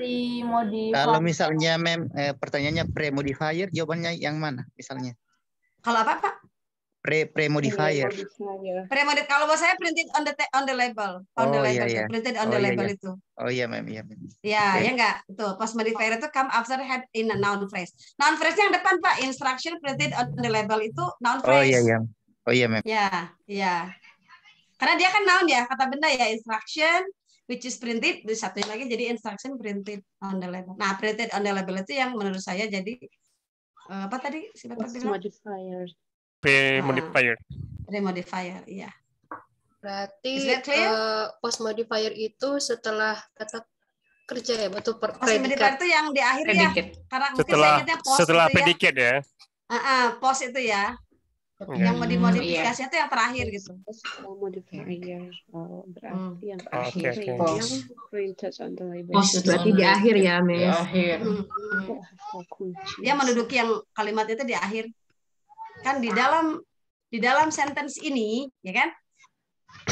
Kalau misalnya pertanyaannya pre-modifier, jawabannya yang mana misalnya? Kalau apa, Pak? Pre-modifier. Pre-modif. Kalau buat saya printed on the label. On the label. Iya. Printed on the label itu. Oh iya, Mem. Iya, Mem. Ya, Oke. ya enggak? Itu post modifier itu come after head in a noun phrase. Noun phrase yang depan, Pak. Instruction printed on the label itu noun Oh phrase. iya, iya. Oh iya, Mem. Ya, ya. Karena dia kan noun ya, kata benda ya, instruction which is printed, disatuin lagi jadi instruction printed on the label. Nah, printed on the label itu yang menurut saya jadi apa tadi si Bapak bilang? Modifier. Pre-modifier. Pre-modifier, iya. Berarti Is that clear? post modifier itu setelah kata kerja ya, betul Post modifier predikat. itu yang di akhir ya. Karena mungkin saya ingatnya post Setelah itu ya. predikat ya. Post itu ya. Ya. Yang mau dimodifikasi itu yang terakhir gitu. Setelah modifier. Oh, berarti yang Oke, akhir oke. yang printed on the label. Berarti di akhir ya, Di Mes. akhir. Dia menduduki yang kalimat itu di akhir. Kan di dalam sentence ini, ya kan?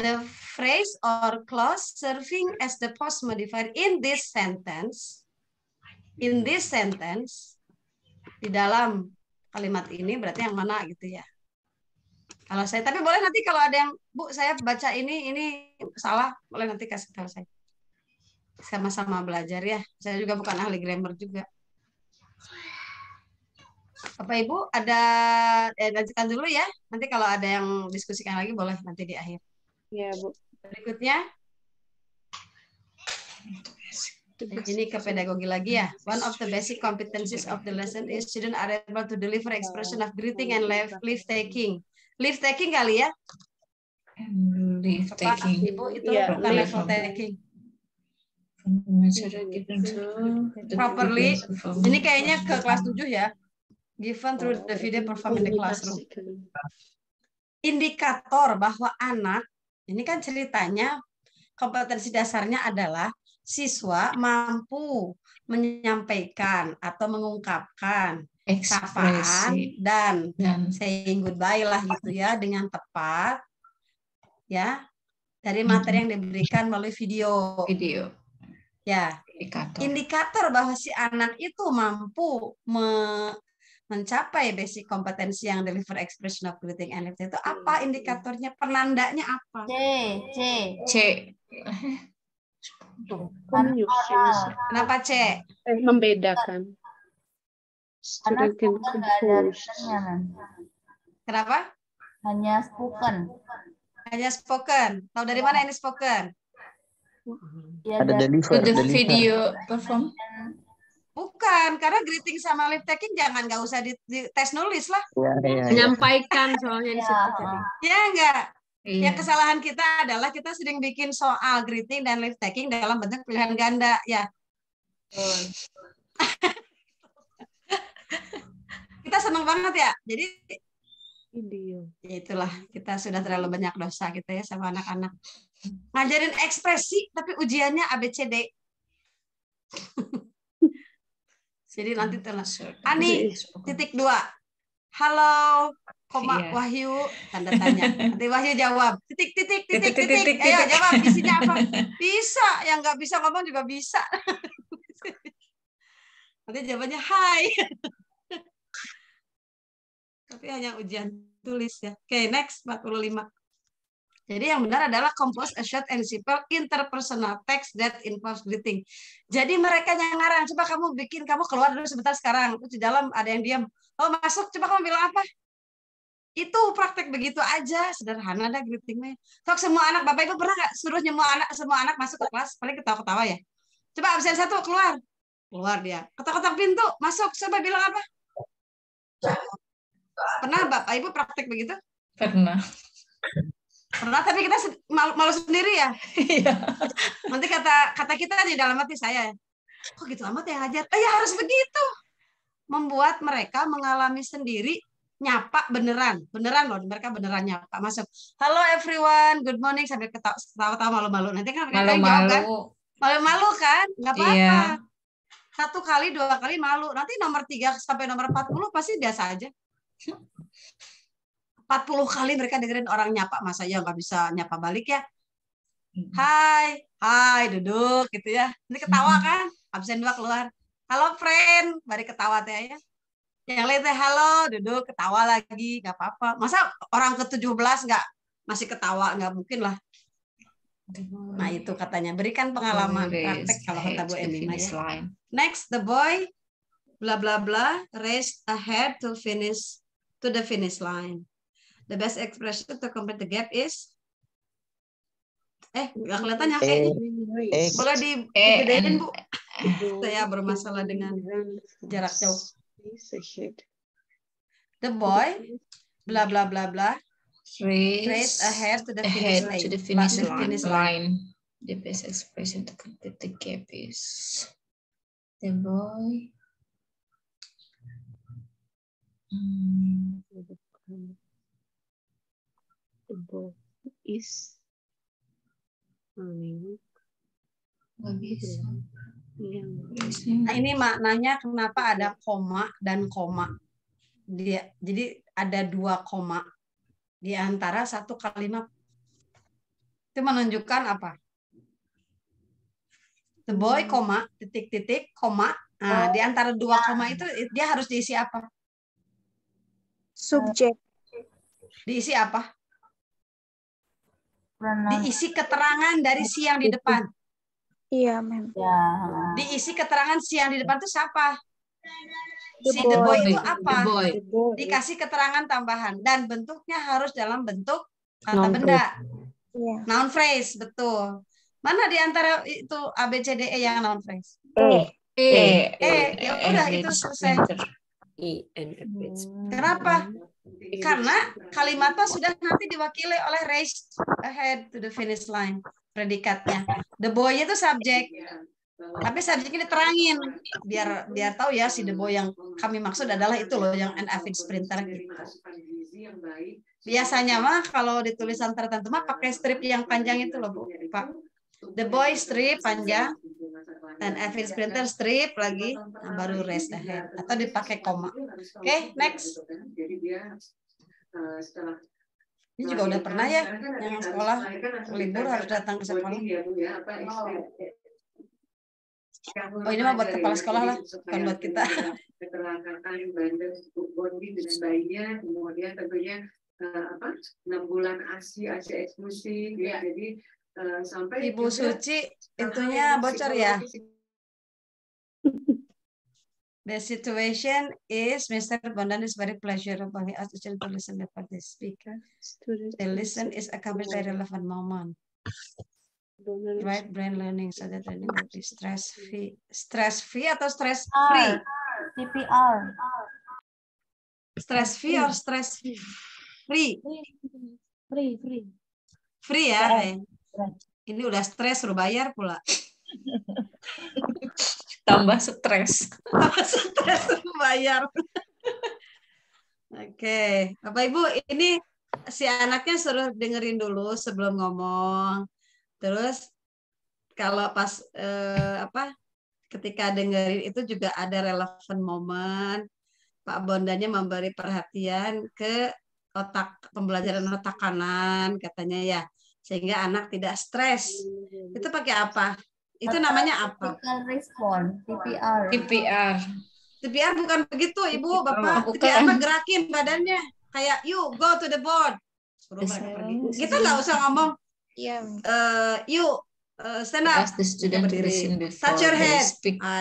The phrase or clause serving as the post modifier in this sentence, di dalam kalimat ini berarti yang mana gitu ya? Kalau saya, tapi boleh nanti kalau ada yang, Bu, saya baca ini salah, boleh nanti kasih tahu saya. Sama-sama belajar ya. Saya juga bukan ahli grammar juga. Bapak Ibu ada lanjutkan dulu ya. Nanti kalau ada yang diskusikan lagi boleh nanti di akhir. Ya, Bu. Berikutnya. Ini ke pedagogi lagi ya. One of the basic competencies of the lesson is students are able to deliver expression of greeting and leave taking. Leave taking kali ya? Leave Bapak, taking. Ibu itu Iya, bukan leave. level taking. Properly. Properly. Ini kayaknya ke kelas 7 ya. Given through the video performed in the classroom. Indikator bahwa anak, ini kan ceritanya kompetensi dasarnya adalah siswa mampu menyampaikan atau mengungkapkan sapaan Ekspresi. dan Dan saying goodbye lah gitu ya dengan tepat ya dari materi yang diberikan melalui video. video. Ya, Indikator. indikator bahwa si anak itu mampu mencapai basic kompetensi yang deliver expression of greeting and leave itu apa indikatornya? Penandanya apa? C. Kenapa C? Membedakan. Student can compose. Kenapa? Hanya spoken. Hanya spoken. Tahu dari mana ini spoken? Ya, Ada deliver. The deliver. video perform. Bukan, karena greeting sama live taking jangan nggak usah di tes nulis lah. Iya, iya, iya. Menyampaikan soalnya di situ tadi. Ya enggak? Iya. Yang kesalahan kita adalah kita sering bikin soal greeting dan live taking dalam bentuk pilihan ganda ya. Kita senang banget ya. Jadi ya itulah kita sudah terlalu banyak dosa kita ya sama anak-anak. Ngajarin ekspresi tapi ujiannya ABCD. Jadi nanti Ani titik 2. Halo, koma Iya. Wahyu tanda tanya. Nanti Wahyu jawab titik. Ayo jawab isinya apa? Bisa, yang nggak bisa ngomong juga bisa. Nanti jawabannya hai. Tapi hanya ujian tulis ya. Oke, next 45. Jadi yang benar adalah compose a short and simple interpersonal text that involves greeting. Jadi mereka yang ngarang. Coba kamu keluar dulu sebentar sekarang. Terus di dalam ada yang diam. Oh masuk, coba kamu bilang apa? Itu praktek begitu aja, sederhana dah greetingnya. Sok semua anak, Bapak Ibu pernah nggak suruh semua anak masuk ke kelas? Paling ketawa-ketawa ya. Coba absen 1 keluar. Keluar dia. Ketok-ketok pintu, masuk. Coba bilang apa? Pernah Bapak Ibu praktek begitu? Pernah. Pernah, tapi kita malu sendiri ya. Iya. Nanti kata kita di dalam hati saya, kok gitu amat yang ngajar? Ya harus begitu. Membuat mereka mengalami sendiri nyapa beneran loh, mereka beneran nyapa masuk. Halo everyone, good morning sambil ketawa-tawa malu-malu. Nanti kan mereka jawab kan, malu-malu kan, nggak apa-apa. Iya. 1 kali, 2 kali malu. Nanti nomor 3 sampai nomor 40 pasti biasa aja. 40 kali mereka dengerin orang nyapa, masa ya nggak bisa nyapa balik ya. Hai, duduk gitu ya. Ini ketawa kan? Absen 2 keluar. Halo friend, bari ketawa teh ya. Yang lain teh halo, duduk ketawa lagi, nggak apa-apa. Masa orang ke-17 nggak masih ketawa, nggak mungkin lah. Nah itu katanya berikan pengalaman praktek kalau kata Bu Emi. Ya. Next, the boy bla bla bla raised a head to the finish line. The best expression to complete the gap is nggak kelihatan ya boleh digedein Bu. Saya bermasalah dengan jarak jauh. The boy bla bla bla bla raise ahead to the finish line. The best expression to complete the gap is the boy. The boy is running. Nah ini maknanya kenapa ada koma dan koma. Jadi ada 2 koma di antara 1 kalimat. Itu menunjukkan apa? The boy, koma, titik-titik, koma. Nah, di antara 2 koma itu dia harus diisi apa? Subjek. Diisi apa? Diisi keterangan dari si yang di depan. Iya, Mem. Diisi keterangan si yang di depan itu siapa? Si the boy itu apa? Dikasih keterangan tambahan dan bentuknya harus dalam bentuk kata benda. Noun phrase, betul. Mana di antara itu A B C D E yang noun phrase? Ya udah itu selesai. Kenapa? Karena kalimatnya sudah nanti diwakili oleh raised ahead to the finish line, predikatnya. The boy itu subjek. Tapi subjeknya diterangin biar tahu ya si the boy yang kami maksud adalah itu loh yang an avid sprinter gitu. Biasanya mah kalau di tulisan tertentu mah pakai strip yang panjang itu loh Bu, Pak. The boy strip panjang dan avid sprinter strip lagi, nah baru rest ahead atau dipakai koma. Oke, next. Ini juga udah pernah ya yang sekolah libur harus datang ke sekolah. Oh ini mah buat kepala sekolah lah, bukan buat kita. Keterangkatan bandar bonding dengan bayinya, kemudian tentunya 6 bulan ASI eksklusif, ya. Jadi sampai Ibu Suci itunya bocor ya. The situation is Mr. Bondan is very pleasurable. He asked the children to listen before they speak. The listen is accompanied by relevant moment. Right brain learning so that learning will be stress free atau stress free? TPR. Stress free or stress free? Free ya. Ini udah stres suruh bayar pula. Tambah stres. Tambah stres suruh bayar. Oke, Bapak Ibu, ini si anaknya suruh dengerin dulu sebelum ngomong. Terus kalau pas ketika dengerin itu juga ada relevan momen. Pak Bondanya memberi perhatian ke pembelajaran otak kanan katanya ya, sehingga anak tidak stres. Itu pakai apa? Itu namanya apa? Respon, TPR. TPR bukan begitu Ibu, Bapak. TPR apa gerakin badannya. Kayak you go to the board. Suruh mereka pergi. Kita nggak usah ngomong. You stand up. Touch your head.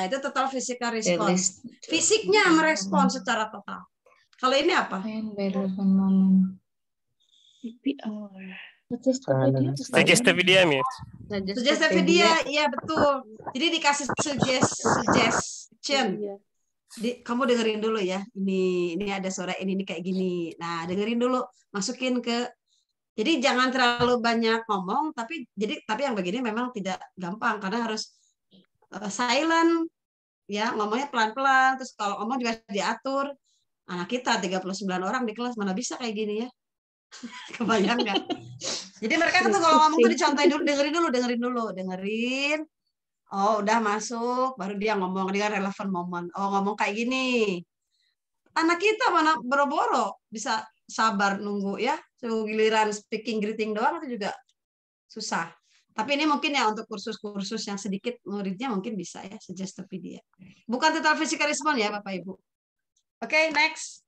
Itu total physical response. Fisiknya merespon secara total. Kalau ini apa? Suggestive idea, Mi. Suggestive idea, iya betul. Jadi dikasih suggestion. Kamu dengerin dulu ya. Ini ada suara ini kayak gini. Nah, dengerin dulu, masukin ke. Jadi jangan terlalu banyak ngomong, tapi yang begini memang tidak gampang karena harus silent, ya ngomongnya pelan-pelan. Terus kalau ngomong juga diatur. Anak kita 39 orang di kelas mana bisa kayak gini ya? Kebayang nggak? Jadi mereka tuh kalau ngomong tuh dicontohin dulu, dengerin. Oh, udah masuk, baru dia ngomong dengan relevan moment. Oh, ngomong kayak gini. Anak kita mana boro-boro bisa sabar nunggu ya. So, giliran speaking greeting doang itu juga susah. Tapi ini mungkin ya untuk kursus-kursus yang sedikit muridnya mungkin bisa ya, suggest tapi dia. Bukan total physical response ya Bapak Ibu. Oke, next.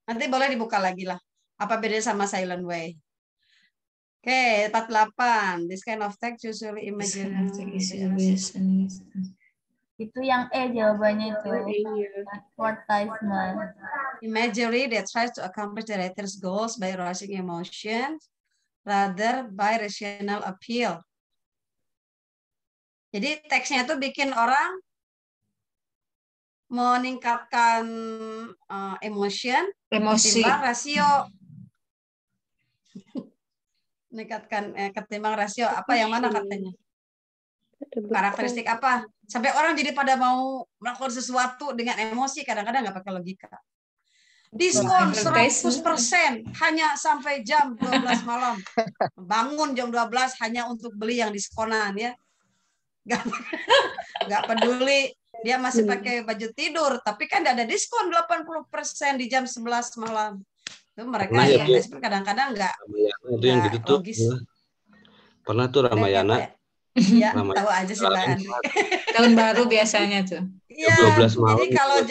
Nanti boleh dibuka lagi lah. Apa bedanya sama silent way? Oke, 48. This kind of text usually imaginary. Itu yang jawabannya itu. Advertisement. Imagery that tries to accomplish the writer's goals by arousing emotions rather by rational appeal. Jadi teksnya itu bikin orang meningkatkan emosi ketimbang rasio. Meningkatkan ketimbang rasio. Apa yang mana katanya? Karakteristik apa? Sampai orang jadi pada mau melakukan sesuatu dengan emosi, kadang-kadang nggak pakai logika. Diskon 100% hanya sampai jam 12 malam. Bangun jam 12 hanya untuk beli yang diskonan ya. Nggak peduli dia masih pakai baju tidur, tapi kan ada diskon 80% di jam 11 malam. Itu mereka yang kadang-kadang nggak itu yang gitu tuh. Pernah tuh Ramayana. Ya, tahu aja sih Mbak Andri. Tahun baru biasanya tuh. Iya, 12 malam. jadi kalau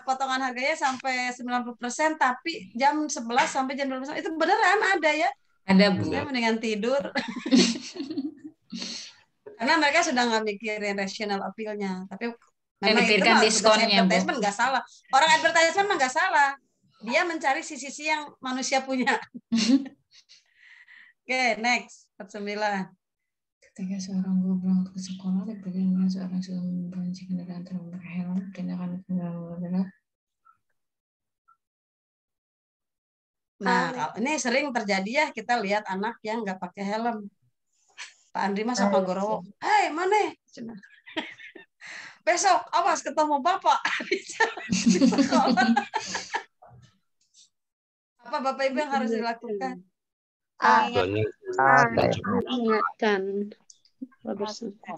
potongan harganya sampai 90%, tapi jam 11 sampai jam 12 itu beneran ada ya. Ada Bu. Saya mendingan tidur. Karena mereka sudah nggak mikirin rational appeal-nya, tapi memang itu diskonnya advertisement nggak salah. Orang advertisement mah nggak salah. Dia mencari sisi-sisi yang manusia punya. Oke, next. 49. Ketika seorang guru berangkat ke sekolah, bagaimana seorang sudah membenci kendaraan tanpa pakai helm, tindakan kendaraan adalah. Nah, ini sering terjadi ya, kita lihat anak yang nggak pakai helm. Pak Andri mah sama guru, "Hei, mana? Besok awas ketemu Bapak." Apa Bapak Ibu yang harus dilakukan?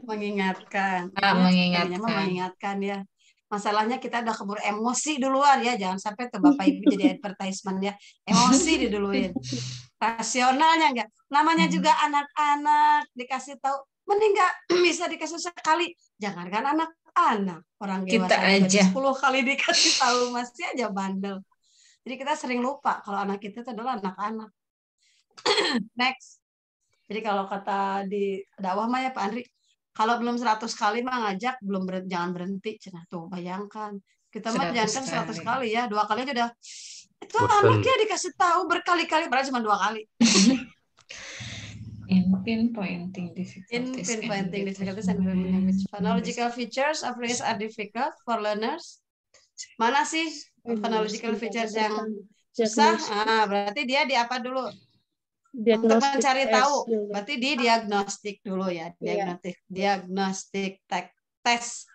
Mengingatkan ya. Masalahnya kita udah keburu emosi duluan ya, jangan sampai tuh Bapak Ibu jadi advertisement ya, emosi diduluin. Rasionalnya enggak. Namanya juga anak-anak dikasih tahu, mending enggak bisa dikasih sekali. Jangankan anak-anak, orang dewasa aja 10 kali dikasih tahu masih aja bandel. Jadi kita sering lupa kalau anak kita itu adalah anak-anak. Next. Jadi kalau kata di dakwah mah ya Pak Andri, kalau belum 100 kali mah ngajak, jangan berhenti. Nah, tuh bayangkan. Kita mah jangan 100 kali ya, 2 kali aja udah. Itu anaknya dikasih tahu berkali-kali, padahal cuma 2 kali. Pinpointing difficulties and language. Phonological features of English are difficult for learners. Mana sih phonological features yang susah? Berarti dia di apa dulu? Untuk mencari tahu, berarti di diagnostik dulu ya, diagnostik test.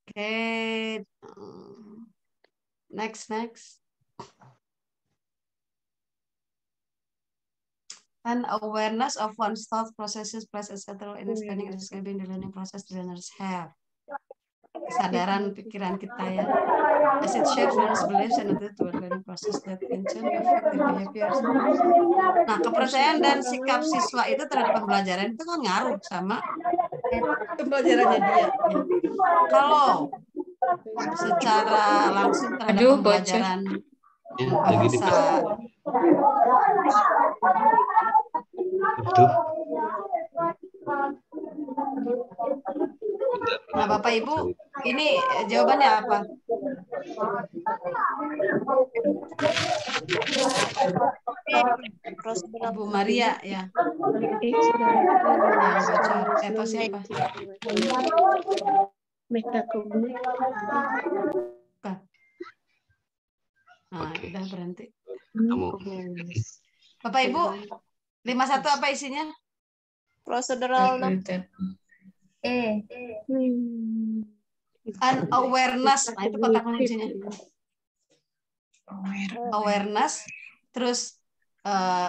Oke, next. And awareness of one's thought processes plays a central in explaining and describing the learning process the learners have. Kesadaran pikiran kita ya. As it shapes one's beliefs and attitude toward learning process that in turn affect their behavior. Nah, kepercayaan dan sikap siswa itu terhadap pembelajaran itu kan ngaruh sama pembelajarannya dia. Kalau secara langsung terhadap pembelajaran bahasa Nah, Bapak Ibu, ini jawabannya apa? Bu Maria ya. Atau siapa? Nah, udah berhenti. Bapak Ibu, 51 apa isinya? Procedural Unawareness. Nah, itu kotak kuncinya. Awareness, terus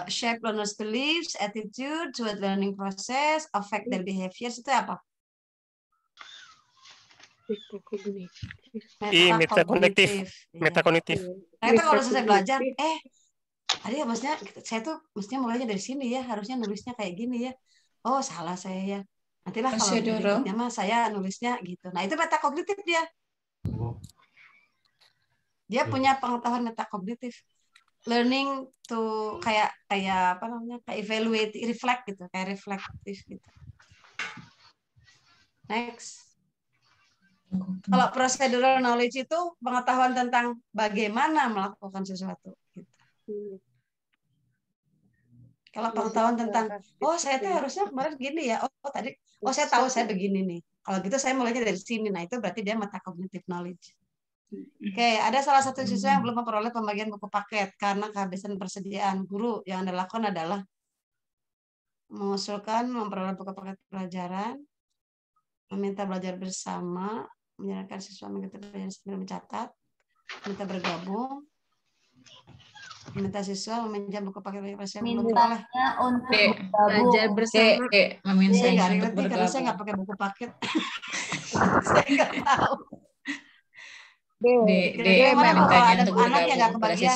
shape learners' beliefs, attitude toward learning process, affect their behaviors, itu apa? Metakognitif. Metakognitif. Nah itu kalau selesai belajar, tadi maksudnya saya tuh mestinya mulainya dari sini ya, harusnya nulisnya kayak gini ya. Oh salah saya ya. Nantilah kalau berikutnya mah saya nulisnya gitu. Nah itu metakognitif dia. Dia punya pengetahuan metakognitif. Learning to kayak apa namanya? Kayak evaluate, reflect gitu, kayak reflektif gitu. Next. Kalau procedural knowledge itu pengetahuan tentang bagaimana melakukan sesuatu. Gitu. Kalau pengetahuan tentang, saya tuh harusnya kemarin gini ya, tadi, saya tahu saya begini nih. Kalau gitu saya mulainya dari sini. Nah itu berarti dia metacognitive knowledge. Oke, ada salah satu siswa yang belum memperoleh pembagian buku paket karena kehabisan persediaan. Guru yang Anda lakukan adalah mengusulkan memperoleh buku paket pelajaran, meminta belajar bersama, menyarankan siswa mengikuti pelajaran sambil mencatat, minta bergabung, meminta siswa meminjam buku paket pelajaran belum boleh. Untuk belajar bersama. Meminta saya nggak ngerti karena saya nggak pakai buku paket. Saya nggak tahu. Mana ada anak yang nggak kebagian.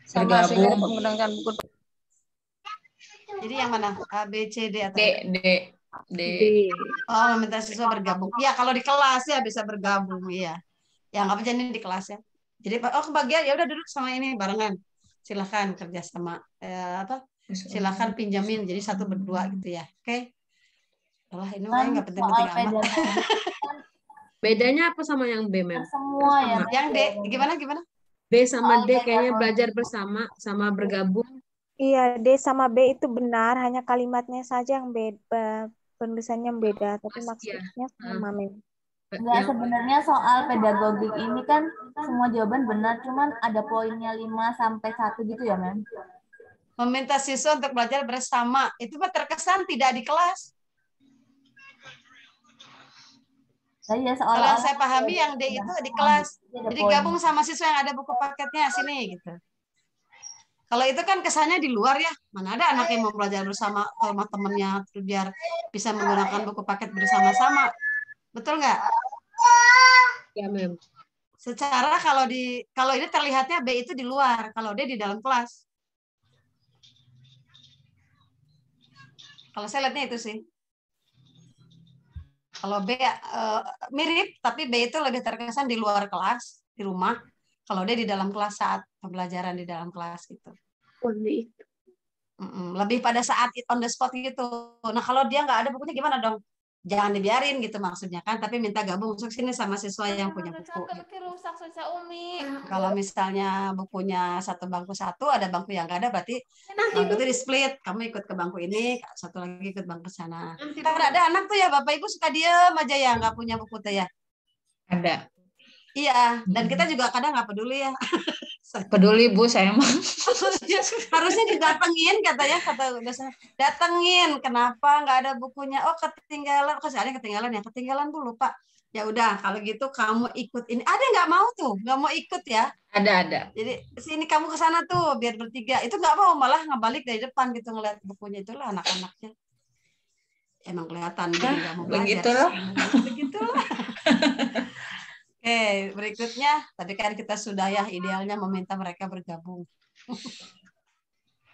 Sama sih menggunakan buku. Jadi yang mana? A, B, C, D atau D. Oh, meminta siswa bergabung. Iya, kalau di kelas ya bisa bergabung, iya. Ya nggak apa-apa ini di kelas ya. Jadi kebagian ya udah duduk sama ini barengan. Silahkan kerja sama silahkan pinjamin jadi 1 berdua gitu ya. Oke. Wah, ini kayak nggak penting-penting amat. Bedanya apa sama yang B, Mem? Semua ya. Yang D gimana? B sama D kayaknya belajar bersama sama bergabung. Iya, D sama B itu benar, hanya kalimatnya saja yang beda, penulisannya yang beda, tapi maksudnya sama, Mem. Enggak, sebenarnya soal pedagogik ini kan semua jawaban benar, cuman ada poinnya 5-1 gitu ya, Mem. Meminta siswa untuk belajar bersama, itu terkesan tidak di kelas. Ya, kalau yang saya pahami yang D itu di kelas. Jadi gabung sama siswa yang ada buku paketnya sini gitu. Kalau itu kan kesannya di luar ya. Mana ada anak yang mau belajar bersama sama temennya biar bisa menggunakan buku paket bersama-sama. Betul nggak? Ya, Mem. Secara kalau ini terlihatnya B itu di luar, kalau D di dalam kelas. Kalau saya lihatnya itu sih. Kalau B mirip, tapi B itu lebih terkesan di luar kelas, di rumah. Kalau D di dalam kelas saat pembelajaran di dalam kelas gitu. Lebih pada saat on the spot gitu. Nah kalau dia nggak ada bukunya gimana dong? Jangan dibiarin gitu maksudnya kan, tapi minta gabung masuk sini sama siswa yang punya buku. Kalau misalnya bukunya satu bangku satu, ada bangku yang nggak ada, berarti bangku itu di split. Kamu ikut ke bangku ini, satu lagi ikut bangku sana. Karena ada anak tuh ya, Bapak Ibu suka diem aja ya, nggak punya buku tuh ya. Ada. Iya, dan kita juga kadang nggak peduli ya. Peduli Bu, saya mah. Harusnya didatengin katanya, kata datengin. Kenapa nggak ada bukunya? Oh ketinggalan, ketinggalan Bu lupa. Ya udah kalau gitu kamu ikut ini. Ada nggak mau tuh, nggak mau ikut ya? Ada. Jadi sini kamu ke sana tuh biar bertiga. Itu nggak mau, malah ngebalik dari depan gitu ngeliat bukunya. Itulah anak-anaknya. Emang kelihatan gitu nggak mau belajar. Begitulah. Oke, berikutnya tadi kan kita sudah ya idealnya meminta mereka bergabung.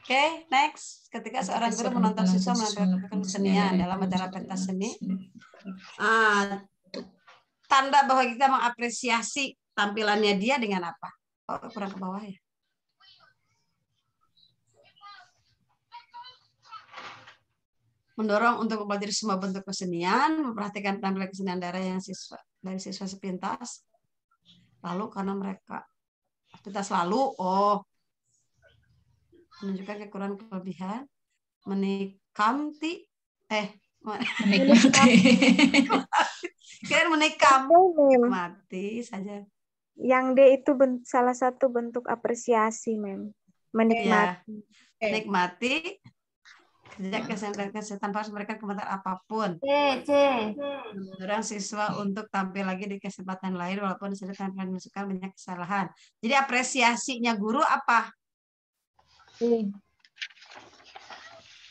Oke, next. Ketika seorang guru menonton siswa menampilkan kesenian dalam acara pentas seni, tanda bahwa kita mengapresiasi tampilannya dia dengan apa? Oh, kurang ke bawah ya. Mendorong untuk mempelajari semua bentuk kesenian, memperhatikan penampilan kesenian dari siswa sepintas. Lalu karena mereka sepintas menunjukkan kekurangan kelebihan, menikmati. Mati saja. Yang D itu salah satu bentuk apresiasi, Mem. Menikmati. Ya, menikmati Kerja kesehatan harus memberikan komentar apapun. C. Mendorong siswa untuk tampil lagi di kesempatan lain walaupun sudah tanpa memasukkan banyak kesalahan. Jadi apresiasinya guru apa?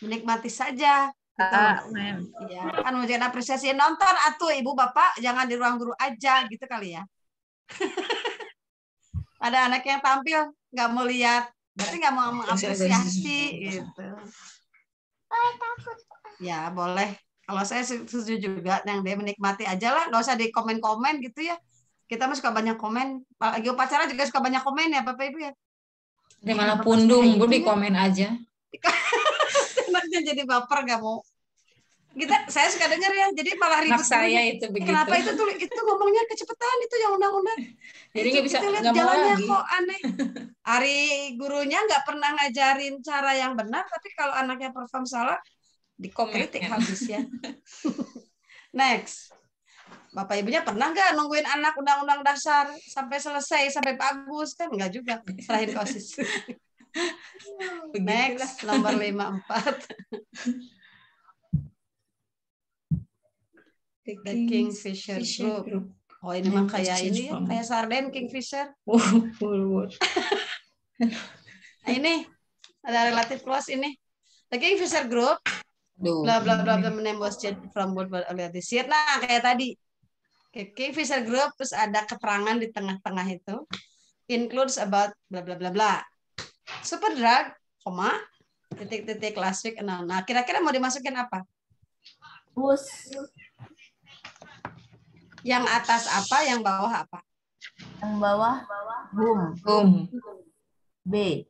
Menikmati saja. Ya, kan ujian apresiasi nonton atuh ibu bapak, jangan di ruang guru aja gitu kali ya. Ada anak yang tampil nggak mau lihat, berarti nggak mau mengapresiasi gitu. Ya boleh. Kalau saya setuju juga yang dia menikmati aja lah, nggak usah di komen-komen gitu ya. Kita mah suka banyak komen, lagi upacara juga suka banyak komen ya bapak ibu ya. Dia malah pundung, bu di komen aja. Anaknya jadi baper nggak mau. Saya suka dengar ya, jadi malah ribut. Saya itu begitu. Kenapa itu ngomongnya kecepatan itu yang undang-undang. Jadi nggak bisa lihat jalannya kok aneh. Hari gurunya nggak pernah ngajarin cara yang benar, tapi kalau anaknya perform salah, dikritik habis ya. Next. Bapak ibunya pernah nggak nungguin anak undang-undang dasar sampai selesai, sampai bagus? Kan nggak juga, selain OSIS. Next, nomor 54. The Kingfisher Group. Oh ini mah kayak ini ya, kayak sarden Kingfisher. Nah ini ada relative clause ini. The Kingfisher Group. Bla bla bla bla menembus from World earlier this year. Nah kayak tadi. Kingfisher Group terus ada keterangan di tengah-tengah itu. Includes about bla bla bla bla. Superdrug, koma, titik-titik last week. Nah kira-kira mau dimasukin apa? Bus. Yang atas apa, yang bawah apa? Yang bawah B.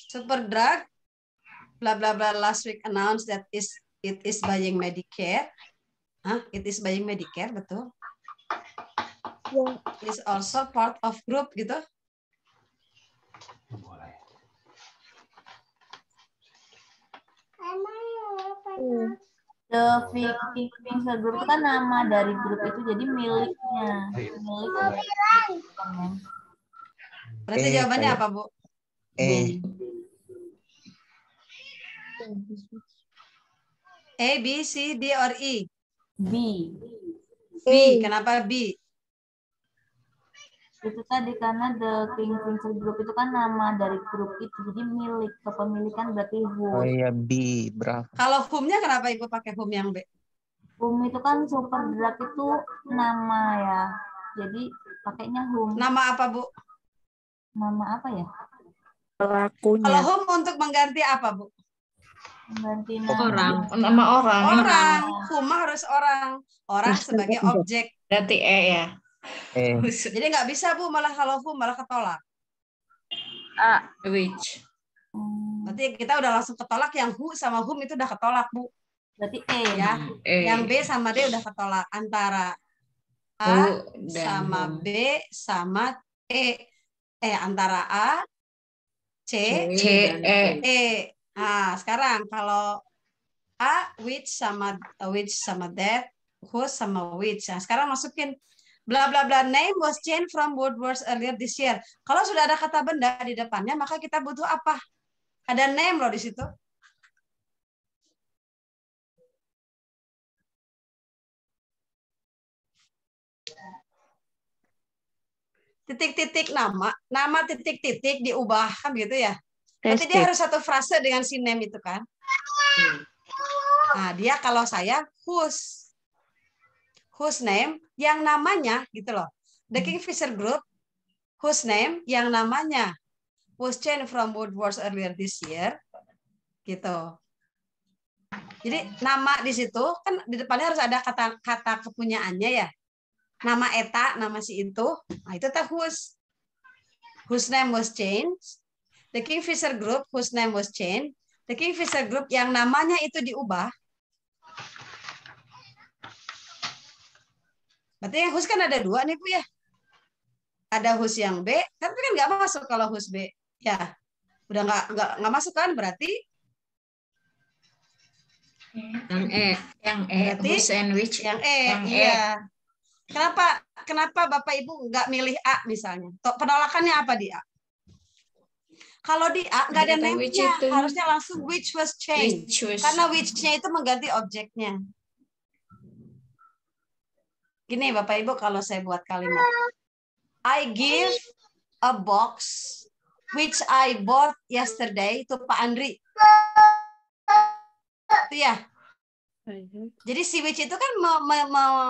Superdrug, bla bla bla last week announced that it is buying Medicare. It is buying Medicare, betul? It is also part of group gitu. The Kingfisher Group itu kan nama dari grup itu, jadi miliknya. Berarti jawabannya apa, Bu? A, B, C, D, or E? B. Kenapa B? Itu tadi karena The Kingfisher Group itu kan nama dari grup itu, jadi milik, kepemilikan berarti whom. Oh iya, B, berapa? Kalau whom-nya kenapa Ibu pakai whom yang B? Whom itu kan Superdrug itu nama ya, jadi pakainya whom. Nama apa, Bu? Nama apa ya? Pelakunya. Kalau whom untuk mengganti apa, Bu? Mengganti nama orang. Whom harus orang. Orang sebagai objek. Berarti E ya. Jadi nggak bisa Bu, malah kalau whom malah ketolak. Which. Berarti kita udah langsung ketolak, yang who sama whom itu udah ketolak Bu. Berarti E ya. Yang B sama D udah ketolak, antara A sama B sama E. Antara A, C, E. Nah, sekarang kalau A which sama that, who sama which. Nah, sekarang masukin bla bla bla name was changed from Woodward's earlier this year. Kalau sudah ada kata benda di depannya, maka kita butuh apa? Ada name loh di situ. Titik-titik nama titik-titik diubah kan gitu ya. Berarti dia harus satu frase dengan si name itu kan. Nah, dia kalau saya whose name yang namanya gitu loh. The Kingfisher Group whose name yang namanya was changed from Woodward's earlier this year gitu. Jadi nama di situ kan di depannya harus ada kata kepunyaannya ya. Nama eta, nama si itu. Nah, itu teh whose name was changed. The Kingfisher Group whose name was changed. The Kingfisher Group yang namanya itu diubah. Berarti yang whose kan ada dua nih Bu ya. Ada whose yang B, tapi kan nggak masuk kalau whose B. Ya, udah nggak masuk kan berarti. Yang E, berarti whose and which. Yang E, iya. Kenapa Bapak Ibu nggak milih A misalnya? Penolakannya apa di A? Kalau di A nggak ada Kata which name-nya, itu. harusnya langsung which was changed. Which was- Karena which-nya itu mengganti objeknya. Gini Bapak Ibu kalau saya buat kalimat. I give a box which I bought yesterday to Pak Andri. Itu ya. Jadi si which itu kan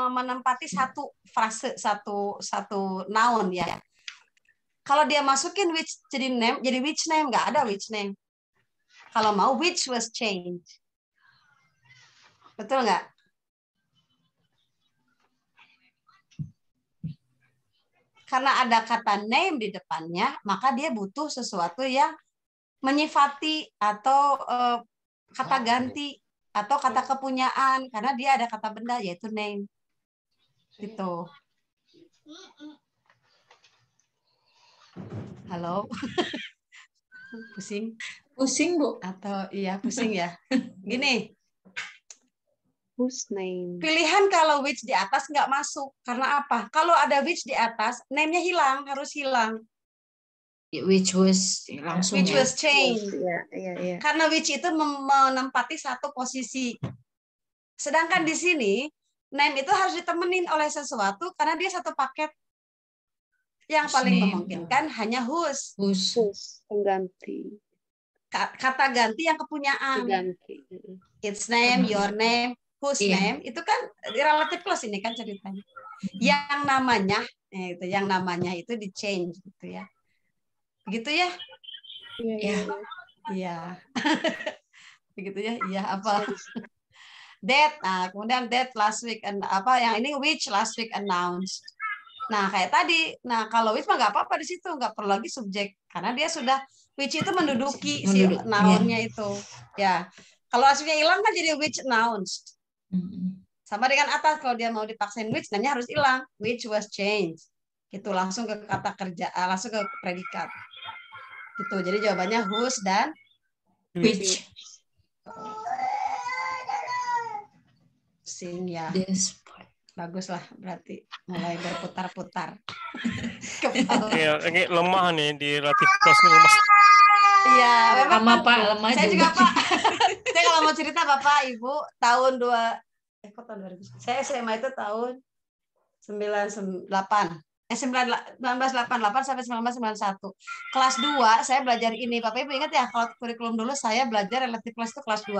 menempati satu frase, satu noun ya. Kalau dia masukin which jadi name, jadi which name, nggak ada which name. Kalau mau which was changed. Betul nggak? Karena ada kata name di depannya, maka dia butuh sesuatu yang menyifati atau kata ganti atau kata kepunyaan, karena dia ada kata benda yaitu name. Gitu. Halo. Pusing? Pusing, Bu. Atau iya pusing ya. Gini. Whose name? Pilihan kalau which di atas nggak masuk. Karena apa? Kalau ada which di atas, name-nya hilang, harus hilang. Which was langsung Which ya. was changed. Iya. Karena which itu menempati satu posisi. Sedangkan di sini, name itu harus ditemenin oleh sesuatu karena dia satu paket. Yang paling memungkinkan hanya whose. Pengganti. Kata ganti yang kepunyaan. Pengganti. Its name, your name, whose name. Itu kan relative clause ini kan ceritanya. Yang namanya itu di change gitu ya. Begitu ya? Iya. Begitu ya? Iya apa? That. Nah, kemudian that last week yang ini which last week announced. Nah, kayak tadi. Nah, kalau which mah nggak apa-apa di situ, nggak perlu lagi subjek karena dia sudah which itu menduduki si noun-nya itu. Ya. Kalau aslinya hilang kan jadi which announced. Sama dengan atas kalau dia mau dipaksain which, namanya harus hilang. Which was changed. Gitu langsung ke kata kerja, langsung ke predikat. Gitu. Jadi jawabannya whose dan which. Sing ya. Bagus lah, berarti mulai berputar-putar. Ini lemah nih di relatif clause ini lemah. Iya, memang Pak, lemah saya juga juga. Pak. Saya kalau mau cerita Bapak, Ibu, tahun 2000. Saya SMA itu tahun 1988 sampai 1991. Kelas 2 saya belajar ini. Bapak Ibu ingat ya, kalau kurikulum dulu saya belajar relatif clause itu kelas 2.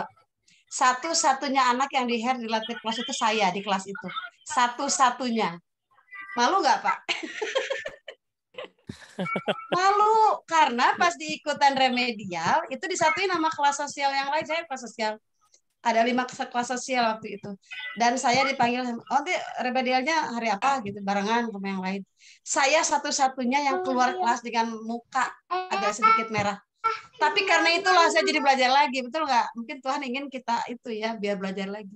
Satu-satunya anak yang di-hair di relatif clause itu saya di kelas itu. Satu-satunya. Malu nggak, Pak? Malu, karena pas di ikutan remedial, itu disatuin sama kelas sosial yang lain. Saya kelas sosial. Ada 5 kelas sosial waktu itu. Dan saya dipanggil, nanti remedialnya hari apa gitu, barengan sama yang lain. Saya satu-satunya yang keluar kelas dengan muka agak sedikit merah. Tapi karena itulah saya jadi belajar lagi, betul nggak? Mungkin Tuhan ingin kita itu ya, biar belajar lagi.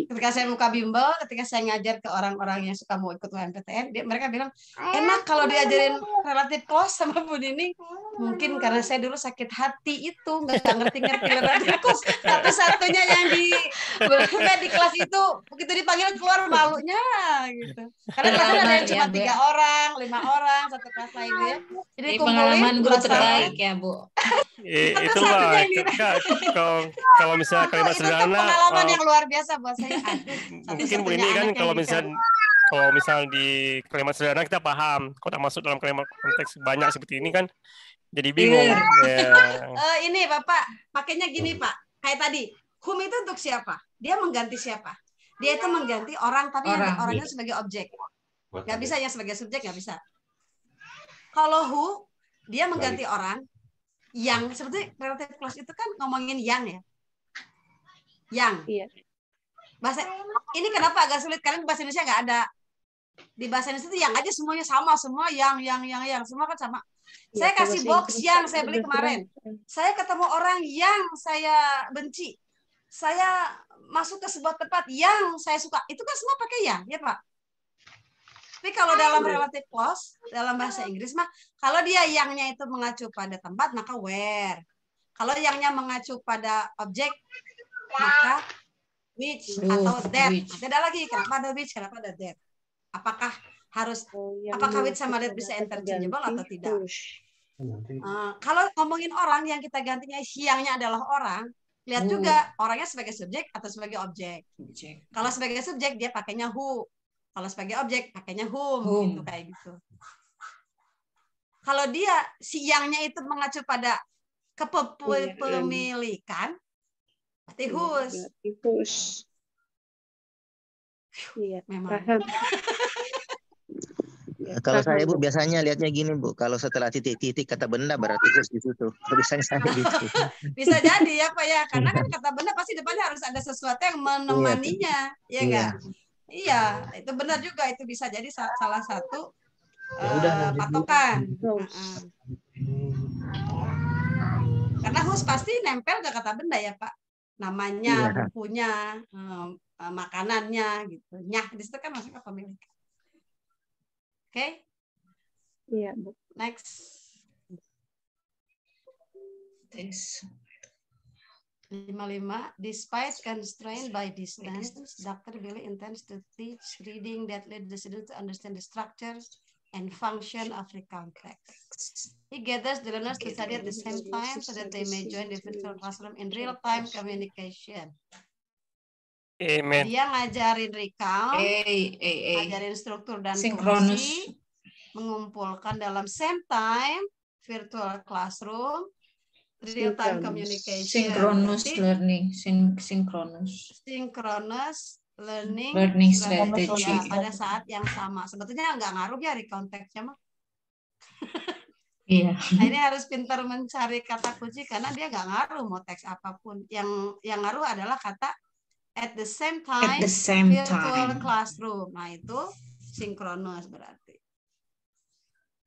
Ketika saya buka bimbel, ketika saya ngajar ke orang-orang yang suka mau ikut UMPTN, mereka bilang, enak kalau diajarin relatif clause sama Bu Nining. Mungkin karena saya dulu sakit hati itu, nggak ngerti-ngerti relatif clause. Satu-satunya yang di kelas itu, begitu dipanggil keluar malunya gitu. Karena kelasnya ada yang cuma 3 orang, 5 orang, satu kelas lain ya. Jadi pengalaman guru terbaik ya, Bu. Itulah kalau misalnya kalimat sederhana, pengalaman yang luar biasa buat saya. Mungkin Bu ini kan kalau misal di kalimat sederhana kita paham, kalau masuk dalam kalimat konteks banyak seperti ini kan jadi bingung. Ini Bapak, pakainya gini Pak, kayak tadi, whom itu untuk siapa? Dia mengganti siapa? Dia itu mengganti orang, tapi orangnya sebagai objek. Nggak bisa yang sebagai subjek, nggak bisa. Kalau who, dia mengganti orang. Yang seperti relative clause itu kan ngomongin yang ya. Yang. Iya. Bahasa ini kenapa agak sulit, karena bahasa Indonesia nggak ada. Di bahasa Indonesia itu yang aja semuanya sama, semua yang semua kan sama. Ya, saya kasih box yang saya beli kemarin. Saya ketemu orang yang saya benci. Saya masuk ke sebuah tempat yang saya suka. Itu kan semua pakai yang, ya Pak. Tapi kalau dalam relative clause, dalam bahasa Inggris mah, kalau dia yangnya itu mengacu pada tempat, maka where. Kalau yangnya mengacu pada objek, maka which atau that. Beda lagi, kenapa ada which, kenapa ada that. Apakah which sama that bisa interchangeable atau tidak? Kalau ngomongin orang yang kita gantinya siangnya adalah orang, lihat juga orangnya sebagai subjek atau sebagai objek. Kalau sebagai subjek dia pakainya who. Kalau sebagai objek pakainya whom. Gitu, kayak gitu. Kalau dia siangnya itu mengacu pada kepemilikan, berarti whose. Iya, memang. paham. Kalau saya Bu biasanya lihatnya gini Bu, kalau setelah titik-titik kata benda berarti whose di situ. Biasanya saya gitu. Bisa jadi ya Pak ya, karena kan kata benda pasti depannya harus ada sesuatu yang menemaninya, ya enggak? Iya, itu benar juga, itu bisa jadi salah satu patokan. Karena whose pasti nempel ke kata benda ya Pak, namanya, bukunya, makanannya gitu. Nyah di situ kan masuk ke pemilikan. Oke? Iya, Bu. Next. 55. Despite constraint by distance, Dr. Billy intends to teach reading that leads the student to understand the structure and function of the context. He gathers the learners to study at the same time so that they may join the virtual classroom in real-time communication. Amen. Dia ngajarin recount, ngajarin struktur dan Sinkronus. fungsi, mengumpulkan dalam same time, virtual classroom, real-time communication. Synchronous learning, synchronous. Synchronous learning strategy. Ya, pada saat yang sama. Sebetulnya nggak ngaruh ya recontext-nya mah. Iya. Nah, ini harus pintar mencari kata kunci karena dia nggak ngaruh mau teks apapun. Yang ngaruh adalah kata at the same time, virtual classroom. Nah, itu synchronous berarti.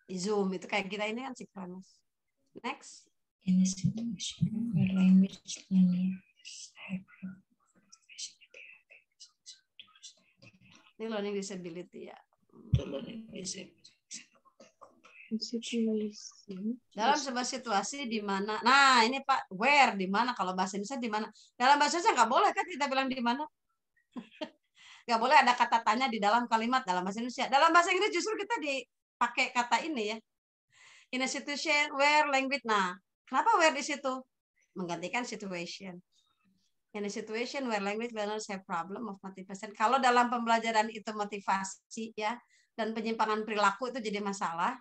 Zoom itu kayak kita ini kan synchronous. Next. In a situation where language learners have ini learning disability ya. Dalam sebuah situasi di mana, nah ini Pak, where di mana? Kalau bahasa Indonesia di mana? Dalam bahasa Indonesia nggak boleh kan kita bilang di mana? Nggak boleh ada kata tanya di dalam kalimat dalam bahasa Indonesia. Dalam bahasa Inggris justru kita dipakai kata ini ya. In a situation where language, nah kenapa where di situ? Menggantikan situation. In a situation where language learners have problem of motivation. Kalau dalam pembelajaran itu motivasi ya dan penyimpangan perilaku itu jadi masalah.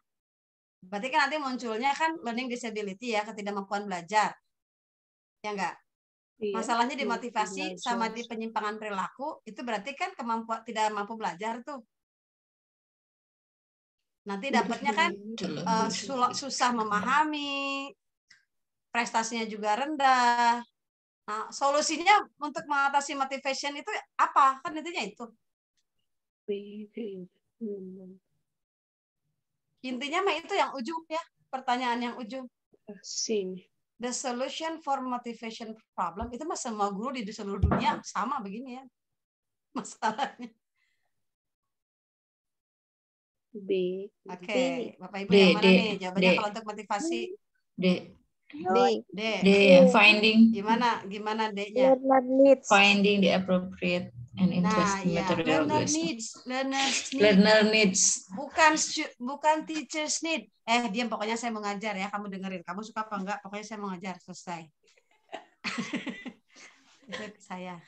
Berarti kan nanti munculnya kan learning disability ya, ketidakmampuan belajar. Ya enggak? Iya, Masalahnya di motivasi sama di penyimpangan perilaku, itu berarti kan kemampuan tidak mampu belajar tuh. Nanti dapatnya kan susah memahami, prestasinya juga rendah. Nah, solusinya untuk mengatasi motivation itu apa? Kan intinya itu. Intinya mah itu yang ujung ya, pertanyaan yang ujung. The solution for motivation problem itu mah semua guru di seluruh dunia sama begini ya masalahnya. Oke, Bapak Ibu yang mana nih jawabannya kalau untuk motivasi? D. Finding. Gimana D-nya? Finding the appropriate and interesting material. Learner needs. Bukan teachers need. Diam, pokoknya saya mengajar ya, kamu dengerin. Kamu suka apa enggak? Pokoknya saya mengajar, selesai. Itu saya.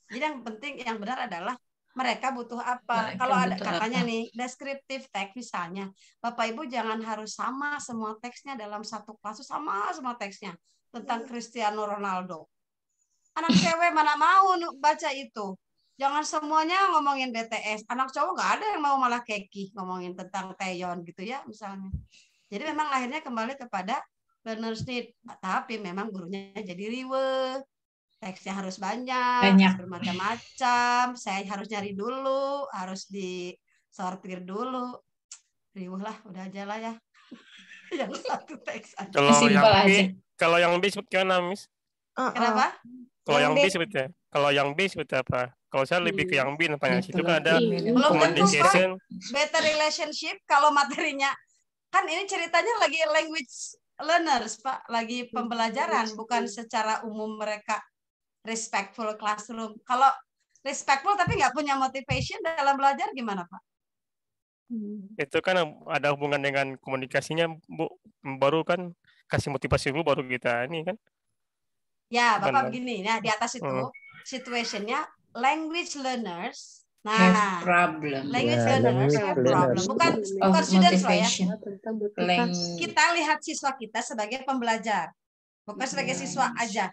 Jadi yang penting, yang benar adalah mereka butuh apa. Kalau ada katanya nih, descriptive text misalnya, Bapak Ibu jangan harus sama semua teksnya dalam satu kelas, sama semua teksnya tentang Cristiano Ronaldo. Anak cewek mana mau baca itu? Jangan semuanya ngomongin BTS. Anak cowok nggak ada yang mau malah keki ngomongin tentang Taeyeon gitu ya misalnya. Jadi memang akhirnya kembali kepada learner's need. Tapi memang gurunya jadi riweh. Teksnya harus banyak. Bermacam-macam. Saya harus nyari dulu, harus disortir dulu. Riweh lah, udah aja lah ya. Yang satu teks aja. Kalau yang B sebutnya Miss? Kenapa? Kalau yang B sebutnya. Kalau yang B sebutnya apa? Kalau saya lebih ke yang B nampaknya. Situ kan ada communication. Better relationship kalau materinya. Kan ini ceritanya lagi language learners, Pak. Lagi pembelajaran, bukan secara umum mereka respectful classroom. Kalau respectful tapi nggak punya motivation dalam belajar gimana, Pak? Itu kan ada hubungan dengan komunikasinya, Bu. Baru kan kasih motivasi dulu baru kita ini kan. Ya, Bapak Benar. begini. Nah, di atas itu situationnya language learners. Have Nah, problem. language Ya, learners language have problem. learners. Bukan Of students loh ya. motivation. Kita lihat siswa kita sebagai pembelajar, bukan sebagai siswa aja.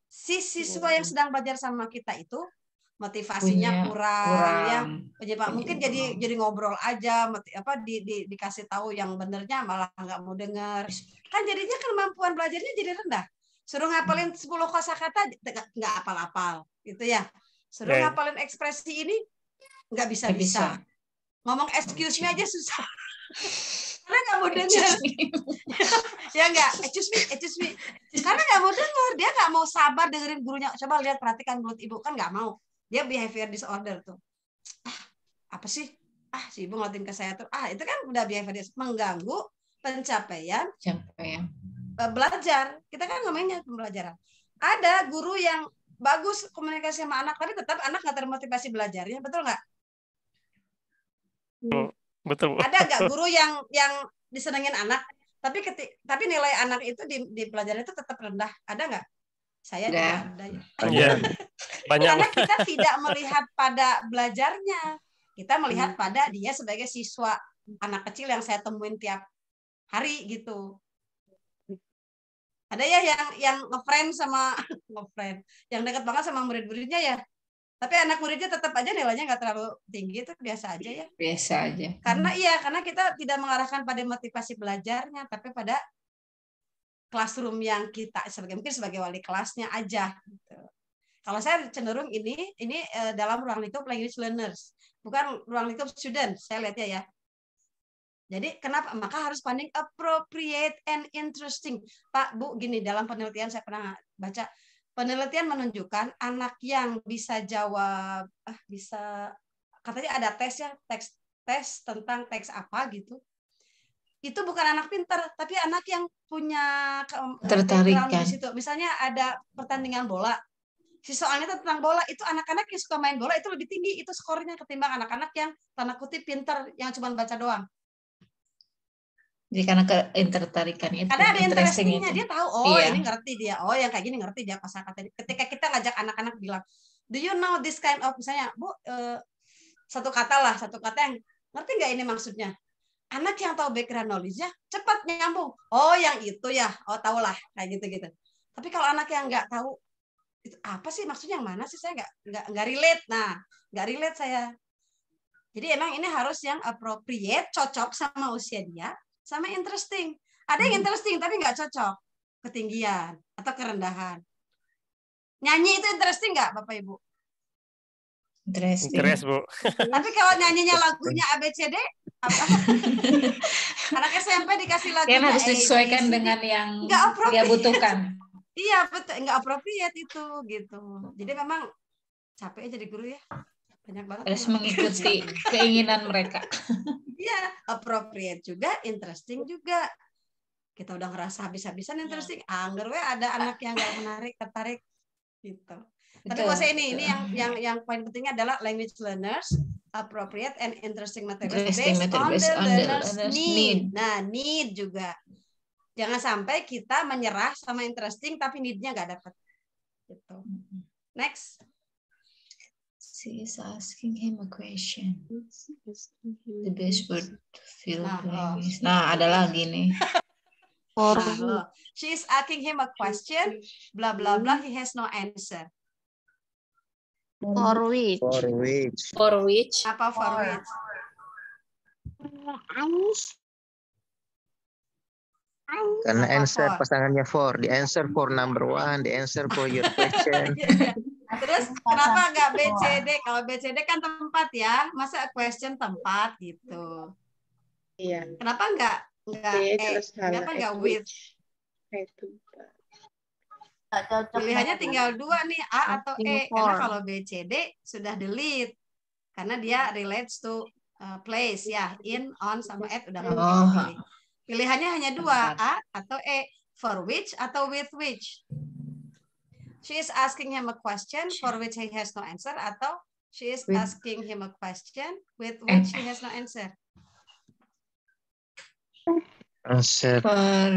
Si siswa yang sedang belajar sama kita itu motivasinya kurang ya, penyebab mungkin jadi ngobrol aja, dikasih tahu yang benernya malah nggak mau dengar. Kan jadinya kemampuan belajarnya jadi rendah. Suruh ngapalin 10 kosakata nggak apal-apal gitu ya. Suruh ngapalin ekspresi ini nggak bisa-bisa. Ngomong excuse me aja susah. Karena nggak mau dengar. Ya nggak, excuse me. Karena nggak mau dengar, dia nggak mau sabar dengerin gurunya. Coba lihat, perhatikan mulut ibu, kan nggak mau. Dia behavior disorder tuh. Apa sih? Si ibu ngeliatin ke saya tuh. Itu kan udah behavior disorder, mengganggu pencapaian belajar. Kita kan ngomongnya pembelajaran. Ada guru yang bagus komunikasi sama anak, tapi tetap anak nggak termotivasi belajarnya, betul nggak? Betul. Ada nggak guru yang disenengin anak, tapi nilai anak itu di pelajaran itu tetap rendah? Ada nggak? Saya tidak ada. Iya. Banyak. Karena kita tidak melihat pada belajarnya, kita melihat pada dia sebagai siswa anak kecil yang saya temuin tiap hari gitu. Ada ya yang ngefriend sama yang dekat banget sama murid-muridnya ya. Tapi anak muridnya tetap aja nilainya nggak terlalu tinggi, itu biasa aja ya. Biasa aja. Karena kita tidak mengarahkan pada motivasi belajarnya, tapi pada classroom yang kita mungkin sebagai wali kelasnya aja. Gitu. Kalau saya cenderung ini dalam ruang lingkup language learners, bukan ruang lingkup student. Saya lihatnya ya. Jadi kenapa? Maka harus finding appropriate and interesting. Pak, Bu, gini, dalam penelitian saya pernah baca, penelitian menunjukkan anak yang bisa jawab, katanya ada tes ya, tes tentang teks apa gitu. Itu bukan anak pintar, tapi anak yang punya tertarikan di situ. Misalnya ada pertandingan bola, si soalnya tentang bola, itu anak-anak yang suka main bola itu lebih tinggi itu skornya ketimbang anak-anak yang tanda kutip pintar yang cuma baca doang. Jadi karena ketertarikan itu. Karena ada interestingnya, dia tahu, iya. Ini ngerti dia, yang kayak gini ngerti dia kosakata. Ketika kita ngajak anak-anak bilang, do you know this kind of, misalnya, Bu, satu kata yang ngerti nggak ini maksudnya? Anak yang tahu background knowledge-nya cepat nyambung. Yang itu ya, tahu lah kayak gitu-gitu. Tapi kalau anak yang nggak tahu itu apa sih maksudnya, yang mana sih, saya nggak relate. Nah, nggak relate saya. Jadi emang ini harus yang appropriate, cocok sama usia dia, sama interesting. Ada yang interesting tapi nggak cocok, ketinggian atau kerendahan. Nyanyi itu interesting nggak, Bapak Ibu? Interesting. Interest, Bu. Tapi kalau nyanyinya lagunya ABCD, apa? Anak SMP dikasih lagunya Kan harus disesuaikan dengan yang dia butuhkan. Iya, betul, nggak appropriate itu gitu. Jadi memang capek jadi guru ya. Banyak banget. Harus mengikuti keinginan mereka. Iya, appropriate juga, interesting juga. Kita udah ngerasa habis-habisan interesting. Angger we ada anak yang nggak menarik, tertarik gitu. Tapi buat saya ini yang poin pentingnya adalah language learners, appropriate and interesting material based on the learner's need. Nah, need juga. Jangan sampai kita menyerah sama interesting tapi need-nya nggak dapat. Gitu. Next. She is asking him a question. The best word to fill blanks. Nah, ada lagi nih. She is asking him a question. Blah blah blah. He has no answer. For which? For which? Apa for which? Karena answer pasangannya for. The answer for number one. The answer for your question. Terus kenapa nggak BCD? Kalau BCD kan tempat ya, masa question tempat gitu. Iya. Kenapa nggak kenapa nggak with? Pilihannya tinggal dua nih, A atau E. Karena kalau BCD sudah delete, karena dia relates to place ya, in, on sama at udah nggak pilih. Pilihannya hanya dua, A atau E. For which atau with which. She is asking him a question for which he has no answer, atau She is With- asking him a question with which he has no answer. Answer For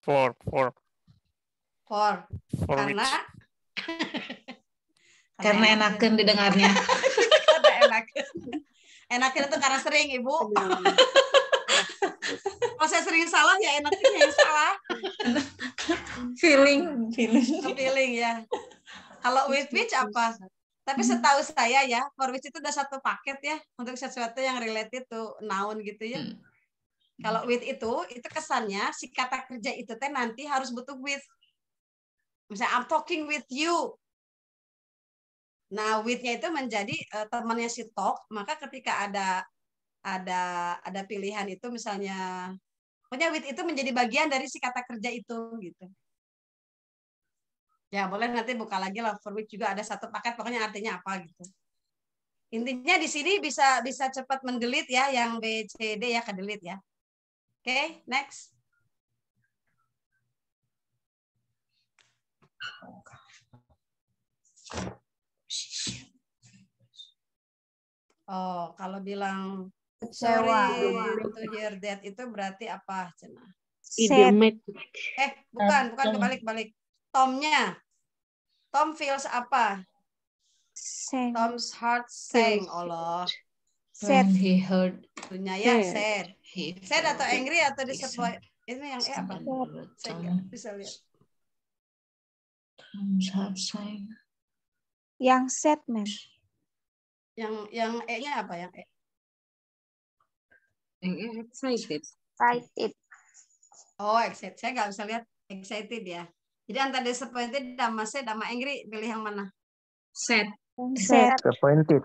for For For which. karena enakan didengarnya. Karena enakan. Enakan itu karena sering, Ibu. Kalau saya sering salah ya enaknya yang salah. Feeling. Feeling ya. Kalau with which apa? Tapi setahu saya ya, for which itu udah satu paket ya untuk sesuatu yang related to noun gitu ya. Kalau with itu kesannya si kata kerja itu teh nanti harus butuh with. Misalnya I'm talking with you. Nah, with-nya itu menjadi temannya si talk, maka ketika ada pilihan itu misalnya pokoknya with itu menjadi bagian dari si kata kerja itu gitu. Ya, boleh nanti buka lagi lah for which juga ada satu paket pokoknya artinya apa gitu. Intinya di sini bisa cepat mendelete ya yang B C D ya, ke delete ya. Oke, next. Oh, kalau bilang sorry to hear that itu berarti apa, Cena? Bukan kebalik-balik. Tomnya. Tom feels apa? Tom's heart sang. Allah. When he heard. Dunia ya, sad. Sad atau angry atau disappointed? Ini yang apa? Saya bisa lihat. Tom's heart sang. Yang sad, ma'am. Yang E-nya apa yang E? Excited. Oh, excited. Saya nggak bisa lihat excited ya. Jadi antara disappointed sama sad sama angry, pilih yang mana? Sad. Disappointed.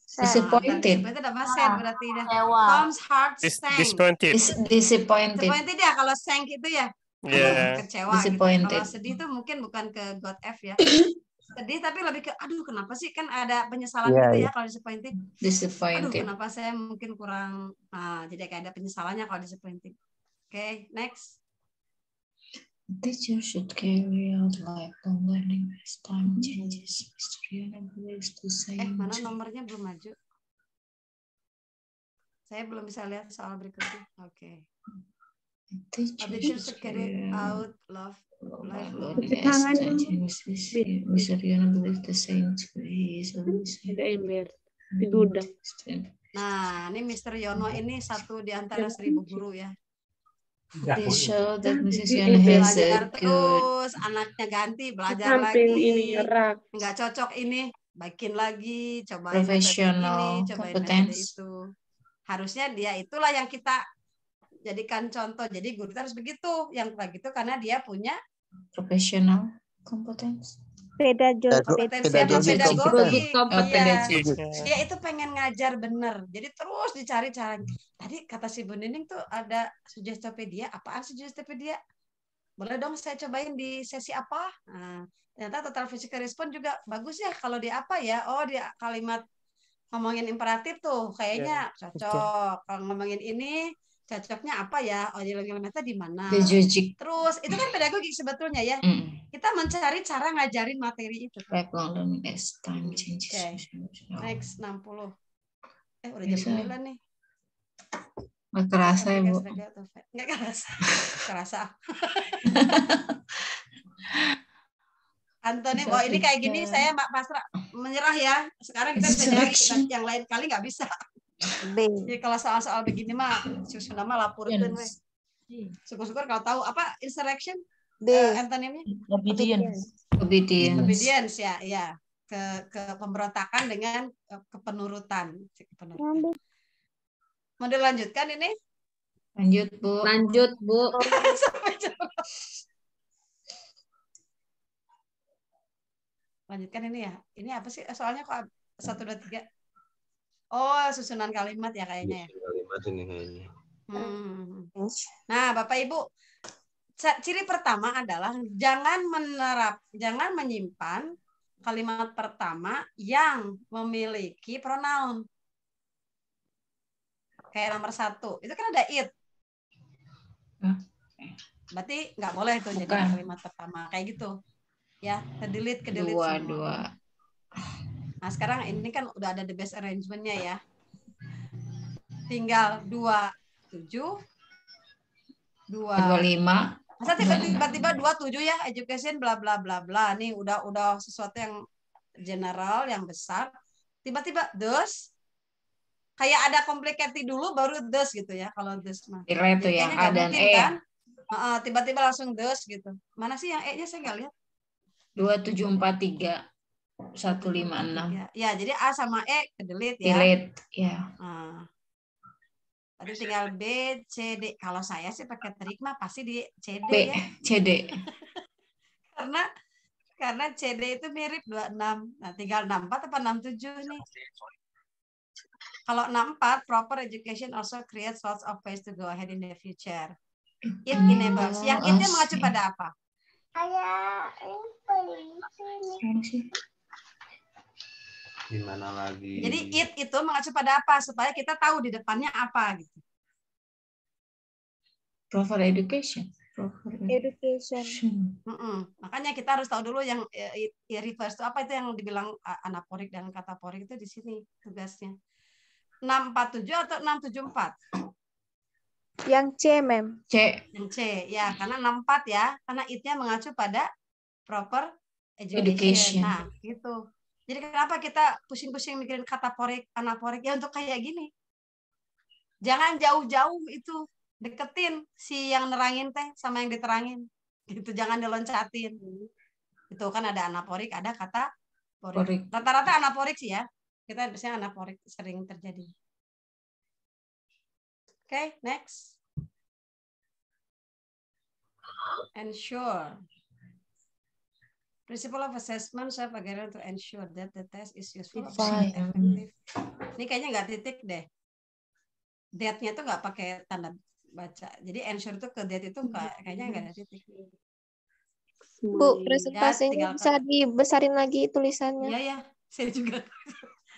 Disappointed. Disappointed sama sad berarti dah. Kecewa. Tom's heart sang. Disappointed. Disappointed. Disappointed ya, kalau sang itu ya. Yeah. Kecewa gitu. Disappointed. Kalau sedih itu mungkin bukan ke God F ya. Sedih tapi lebih ke aduh kenapa sih, kan ada penyesalan gitu ya kalau disappointed. Aduh kenapa saya mungkin kurang, jadi kayak ada penyesalannya kalau disappointed. Oke, next. Teacher should carry out lifelong learning as time changes. Mystery and abilities to say. Mana nomornya belum maju? Saya belum bisa lihat soal berikutnya. Oke. Teacher should carry out lifelong learning. Mystery and abilities to say. Nah, ini Mr. Yono ini satu di antara 1000 guru ya. They show that Mrs. Yono has a good. Terus anaknya ganti, belajar lagi. Nggak cocok ini, baikin lagi, cobain Professional metode ini, cobain metode itu. Harusnya dia itulah yang kita jadikan contoh. Jadi guru harus begitu, yang kayak gitu karena dia punya professional competence. Kompetensi apa pedagogi. Pedagogi. Dia itu pengen ngajar bener. Jadi terus dicari caranya. Tadi kata si Bu Nining tuh ada Suggestipedia. Apaan Suggestipedia? Boleh dong saya cobain di sesi apa? Nah, ternyata total physical response juga bagus ya kalau di apa ya? Oh, di kalimat ngomongin imperatif tuh kayaknya cocok. Kalau ngomongin ini cocoknya apa ya? Oh, di kalimatnya di mana? Terus itu kan pedagogik sebetulnya ya. Kita mencari cara ngajarin materi itu. Lifelong learning as time changes. Next 60. Udah jam 9 nih. Nggak kerasa ya, Bu. Nggak kerasa. Kerasa. Antoni, ini kayak gini saya Mbak Pasra menyerah ya. Sekarang kita bisa nyari, yang lain kali nggak bisa. Jadi kalau soal-soal begini mah susah mah laporkan weh. Syukur-syukur kalau tahu apa insurrection antonimnya obedience ya ke pemberontakan dengan kepenurutan. Mau dilanjutkan ini? Lanjut Bu. Lanjutkan ini ya. Ini apa sih soalnya kok 1 2 3. Oh, susunan kalimat ya kayaknya ya. Kalimat ini kayaknya. Nah, Bapak Ibu, ciri pertama adalah jangan menyimpan kalimat pertama yang memiliki pronoun. Kayak nomor 1, itu kan ada it. Berarti nggak boleh itu jadi kalimat pertama kayak gitu. Ya, ke delete Dua, semua. dua. Nah, sekarang ini kan udah ada the best arrangement-nya ya. Tinggal 27, 25. Masa tiba-tiba 27 ya, education bla bla bla bla. Nih udah sesuatu yang general, yang besar. Tiba-tiba dos. Kayak ada complicated dulu baru dos gitu ya kalau dos mah. Itu Jadi yang kayaknya A nggak dan mungkin E. kan? Tiba-tiba langsung dos gitu. Mana sih yang E-nya saya nggak lihat. 2743 156. Ya, jadi A sama E ke delete ya. Delete, ya. Tadi tinggal B, C, D. Kalau saya sih pakai trik mah pasti di CD B, ya. CD. karena CD itu mirip 26. Nah, tinggal 64 apa 67 nih. Kalau 64, proper education also creates lots of ways to go ahead in the future. It enables. Yang it-nya mengacu pada apa? Gimana lagi? Jadi it itu mengacu pada apa? Supaya kita tahu di depannya apa gitu. Proper education. Makanya kita harus tahu dulu yang reverse itu apa, itu yang dibilang anaporik dan kataporik itu di sini tugasnya. 647 atau 674? Yang C, Mem. C. Yang C, ya, karena 64 ya, karena it-nya mengacu pada proper education. Nah, gitu. Jadi kenapa kita pusing-pusing mikirin kataporik, anaporik ya untuk kayak gini. Jangan jauh-jauh itu, deketin si yang nerangin teh sama yang diterangin. Gitu, jangan diloncatin. Itu kan ada anaporik, ada kataporik. Rata-rata anaporik sih ya. Kita biasanya anaporik sering terjadi. Oke, next. Ensure. Principle of assessment serve again to ensure that the test is useful and effective. Ini kayaknya nggak titik deh. Date-nya tuh nggak pakai tanda baca. Jadi ensure itu ke date itu kayaknya nggak ada titik. Bu, presentasinya bisa dibesarin lagi tulisannya. Iya ya, saya juga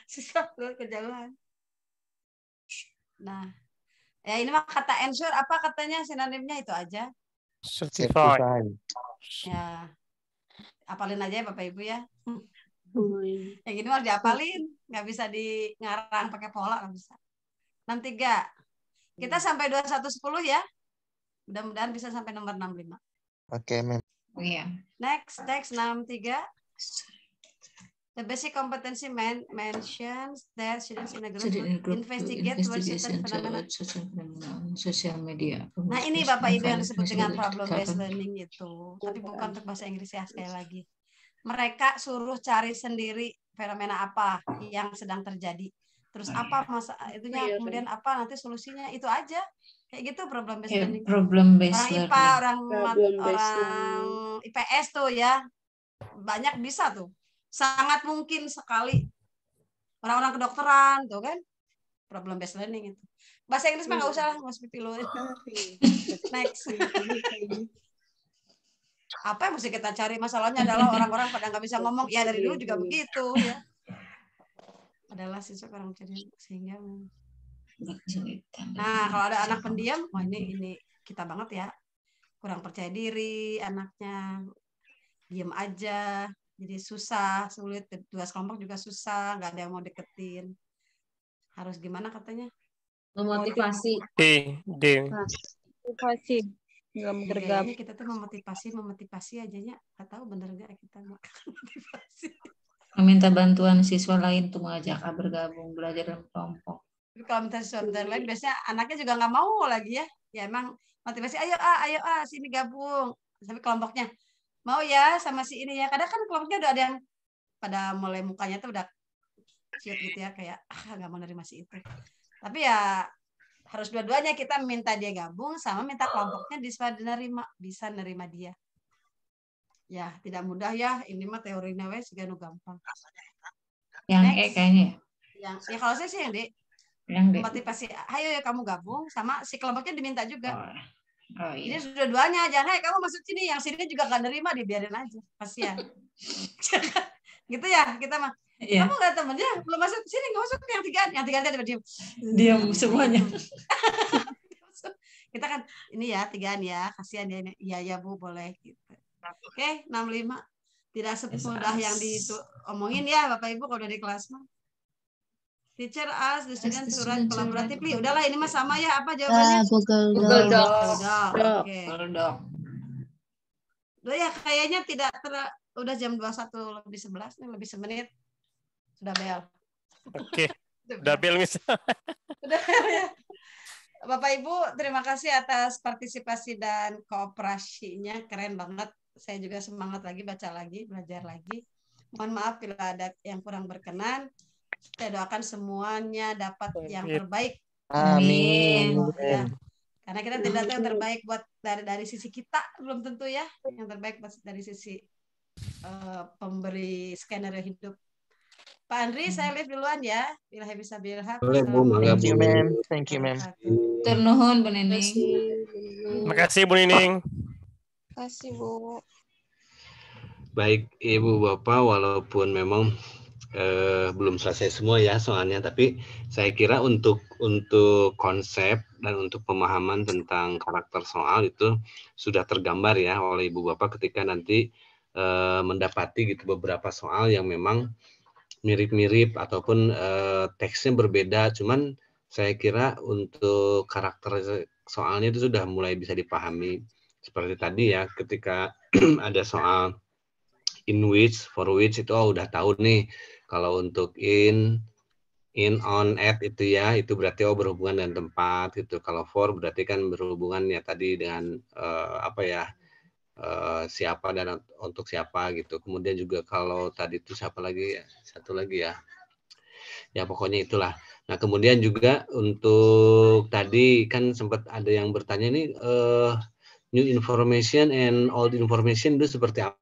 susah kejauhan. Nah, ya ini mah kata ensure apa katanya sinonimnya itu aja. Certified. Ya, apalin aja ya Bapak Ibu ya. Yang ini harus diapalin, nggak bisa di ngarang pakai pola, nggak bisa. 63. Kita sampai 2110 ya. Mudah-mudahan bisa sampai nomor 65. Oke, Mem. Iya. Next 63. The basic competency mentions that students in a group investigate towards certain phenomena. Sosial media. Nah, ini Bapak Ibu yang disebut dengan problem based learning itu. Tapi bukan untuk bahasa Inggris ya, sekali lagi. Mereka suruh cari sendiri fenomena apa yang sedang terjadi. Terus apa itunya, kemudian apa nanti solusinya, itu aja. Kayak gitu problem based learning. Problem based orang IPA, orang IPS tuh ya. Banyak bisa tuh. Sangat mungkin sekali orang-orang kedokteran tuh kan problem based learning itu. Bahasa Inggris mah nggak usah lah, Mas Pipi lu. Next. Apa yang mesti kita cari? Masalahnya adalah orang-orang pada nggak bisa ngomong. Ya dari dulu juga begitu ya. Adalah siswa orang cerdas sehingga. Nah kalau ada anak pendiam, wah ini kita banget ya. Kurang percaya diri anaknya, diam aja. Jadi susah, sulit, tugas kelompok juga susah, nggak ada yang mau deketin. Harus gimana katanya? Memotivasi. Motivasi. Kayaknya kita tuh memotivasi ajanya, nggak tahu bener nggak kita mau motivasi. Meminta bantuan siswa lain untuk mengajak bergabung belajar dalam kelompok. Kalau minta siswa lain, biasanya anaknya juga nggak mau lagi ya. Ya emang motivasi, ayo sini gabung. Tapi kelompoknya, mau ya sama si ini ya. Kadang kan kelompoknya udah ada yang pada mulai mukanya tuh udah cute gitu ya, kayak nggak mau nerima si itu. Tapi ya harus dua-duanya, kita minta dia gabung sama minta kelompoknya bisa nerima dia. Ya tidak mudah ya, ini mah teorinya wes gak gampang. Yang E kayaknya. Ya kalau saya sih yang D. Yang D. Motivasi, ayo ya kamu gabung sama si kelompoknya diminta juga. Iya. Ini sudah duanya, jangan kamu masuk sini, yang sini juga gak nerima, dibiarin aja, kasihan. Gitu ya kita mah. Kamu nggak temennya belum masuk sini, nggak masuk yang tiga dia diam semuanya. Kita kan ini ya tigaan ya, kasihan dia. Iya ya Bu boleh gitu. Oke, 65. Tidak semudah yang diomongin ya Bapak Ibu kalau udah di kelas mah. Teacher ask the student to write collaboratively. Udahlah ini mah sama ya, apa jawabannya? Google Doc. Oke. Udah ya kayaknya udah jam 21 lebih 11 nih, lebih semenit. Sudah bel. Oke. Udah bel Miss. Udah bel ya. Bapak Ibu, terima kasih atas partisipasi dan kooperasinya, keren banget. Saya juga semangat lagi, baca lagi, belajar lagi. Mohon maaf bila ada yang kurang berkenan. Saya doakan semuanya dapat yang terbaik. Amin. Ya. Karena kita tidak tahu yang terbaik buat dari sisi kita, belum tentu ya. Yang terbaik dari sisi pemberi skenario hidup. Pak Andri, saya live duluan ya. Bila bisa bilhaq. Thank you, ma'am. Thank you, ma'am. Turnuhun, Bu Nining. Terima kasih, Bu Nining. Terima kasih, Bu. Baik, Ibu Bapak, walaupun memang belum selesai semua ya soalnya, tapi saya kira untuk konsep dan untuk pemahaman tentang karakter soal itu sudah tergambar ya oleh Ibu Bapak ketika nanti mendapati gitu beberapa soal yang memang mirip-mirip ataupun teksnya berbeda, cuman saya kira untuk karakter soalnya itu sudah mulai bisa dipahami. Seperti tadi ya, ketika ada soal in which, for which itu udah tahu nih. Kalau untuk in, on, at itu ya, itu berarti berhubungan dengan tempat gitu. Kalau for berarti kan berhubungan ya tadi dengan siapa dan untuk siapa gitu. Kemudian juga kalau tadi itu siapa lagi, satu lagi ya. Ya pokoknya itulah. Nah kemudian juga untuk tadi kan sempat ada yang bertanya nih new information and old information itu seperti apa?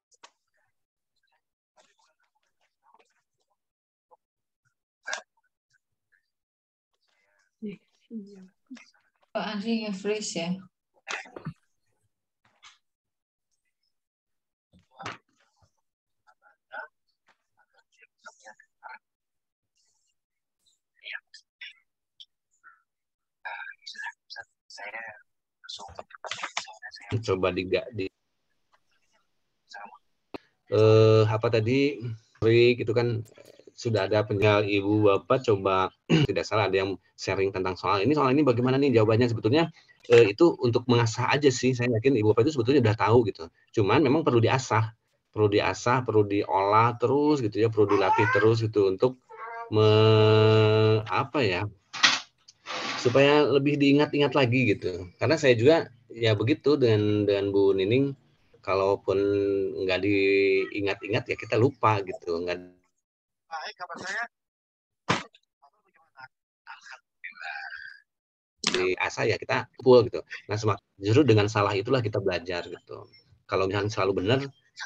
Pak Andri nge-freeze ya. Coba apa tadi itu kan sudah ada penjelasan Ibu Bapak, coba tidak salah ada yang sharing tentang soal ini bagaimana nih jawabannya. Sebetulnya itu untuk mengasah aja sih, saya yakin Ibu Bapak itu sebetulnya udah tahu gitu, cuman memang perlu diasah, perlu diolah terus gitu ya, perlu dilatih terus gitu untuk supaya lebih diingat-ingat lagi gitu. Karena saya juga ya begitu dengan Bu Nining, kalaupun nggak diingat-ingat ya kita lupa gitu. Nggak. Baik, kabar saya. Di asah ya kita full gitu. Nah justru dengan salah itulah kita belajar gitu. Kalau misalnya selalu benar,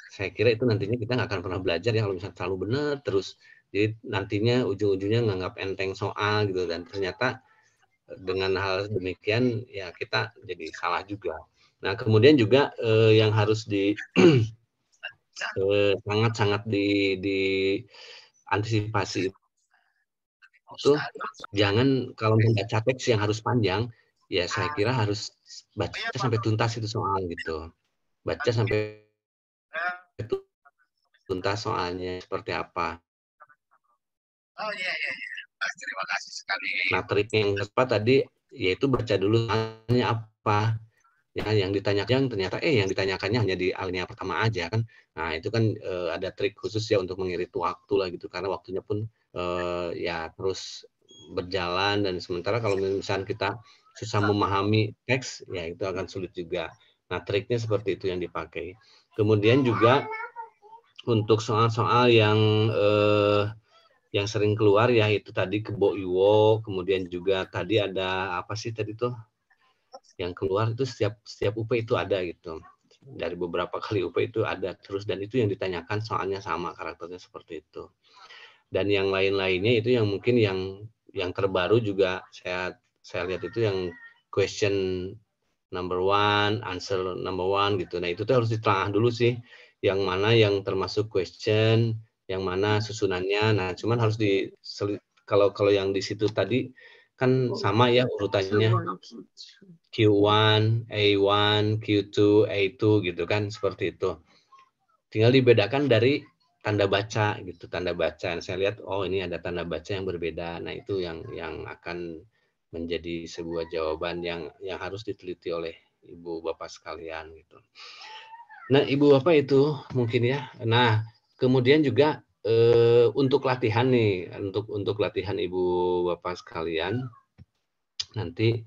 saya kira itu nantinya kita nggak akan pernah belajar ya. Kalau misalnya selalu benar terus, jadi nantinya ujung-ujungnya nganggap enteng soal gitu, dan ternyata dengan hal demikian ya kita jadi salah juga. Nah kemudian juga yang harus sangat-sangat diantisipasi itu, jangan kalau membaca teks yang harus panjang, ya saya kira harus baca sampai tuntas itu soal gitu. Baca sampai tuntas soalnya seperti apa. Oh iya. Terima kasih sekali. Nah trik yang tepat tadi yaitu baca dulu soalnya apa. Ya, yang ditanyakan ternyata yang ditanyakannya hanya di alinea pertama aja kan. Nah itu kan ada trik khusus ya untuk mengirit waktu lah gitu, karena waktunya pun ya terus berjalan, dan sementara kalau misalnya kita susah memahami teks ya itu akan sulit juga. Nah triknya seperti itu yang dipakai. Kemudian juga untuk soal-soal yang sering keluar ya itu tadi kebo iwo, kemudian juga tadi ada apa sih tadi tuh yang keluar itu setiap UP itu ada gitu, dari beberapa kali UP itu ada terus, dan itu yang ditanyakan soalnya sama karakternya seperti itu. Dan yang lain-lainnya itu yang mungkin yang terbaru juga saya lihat itu yang question number 1, answer number 1 gitu. Nah itu tuh harus ditelaah dulu sih, yang mana yang termasuk question, yang mana susunannya. Nah cuman harus kalau yang di situ tadi kan sama ya urutannya, Q1, A1, Q2, A2 gitu kan, seperti itu. Tinggal dibedakan dari tanda baca gitu, tanda baca. Saya lihat oh ini ada tanda baca yang berbeda. Nah, itu yang akan menjadi sebuah jawaban yang harus diteliti oleh Ibu Bapak sekalian gitu. Nah, Ibu Bapak itu mungkin ya. Nah, kemudian juga untuk latihan nih, untuk latihan Ibu Bapak sekalian nanti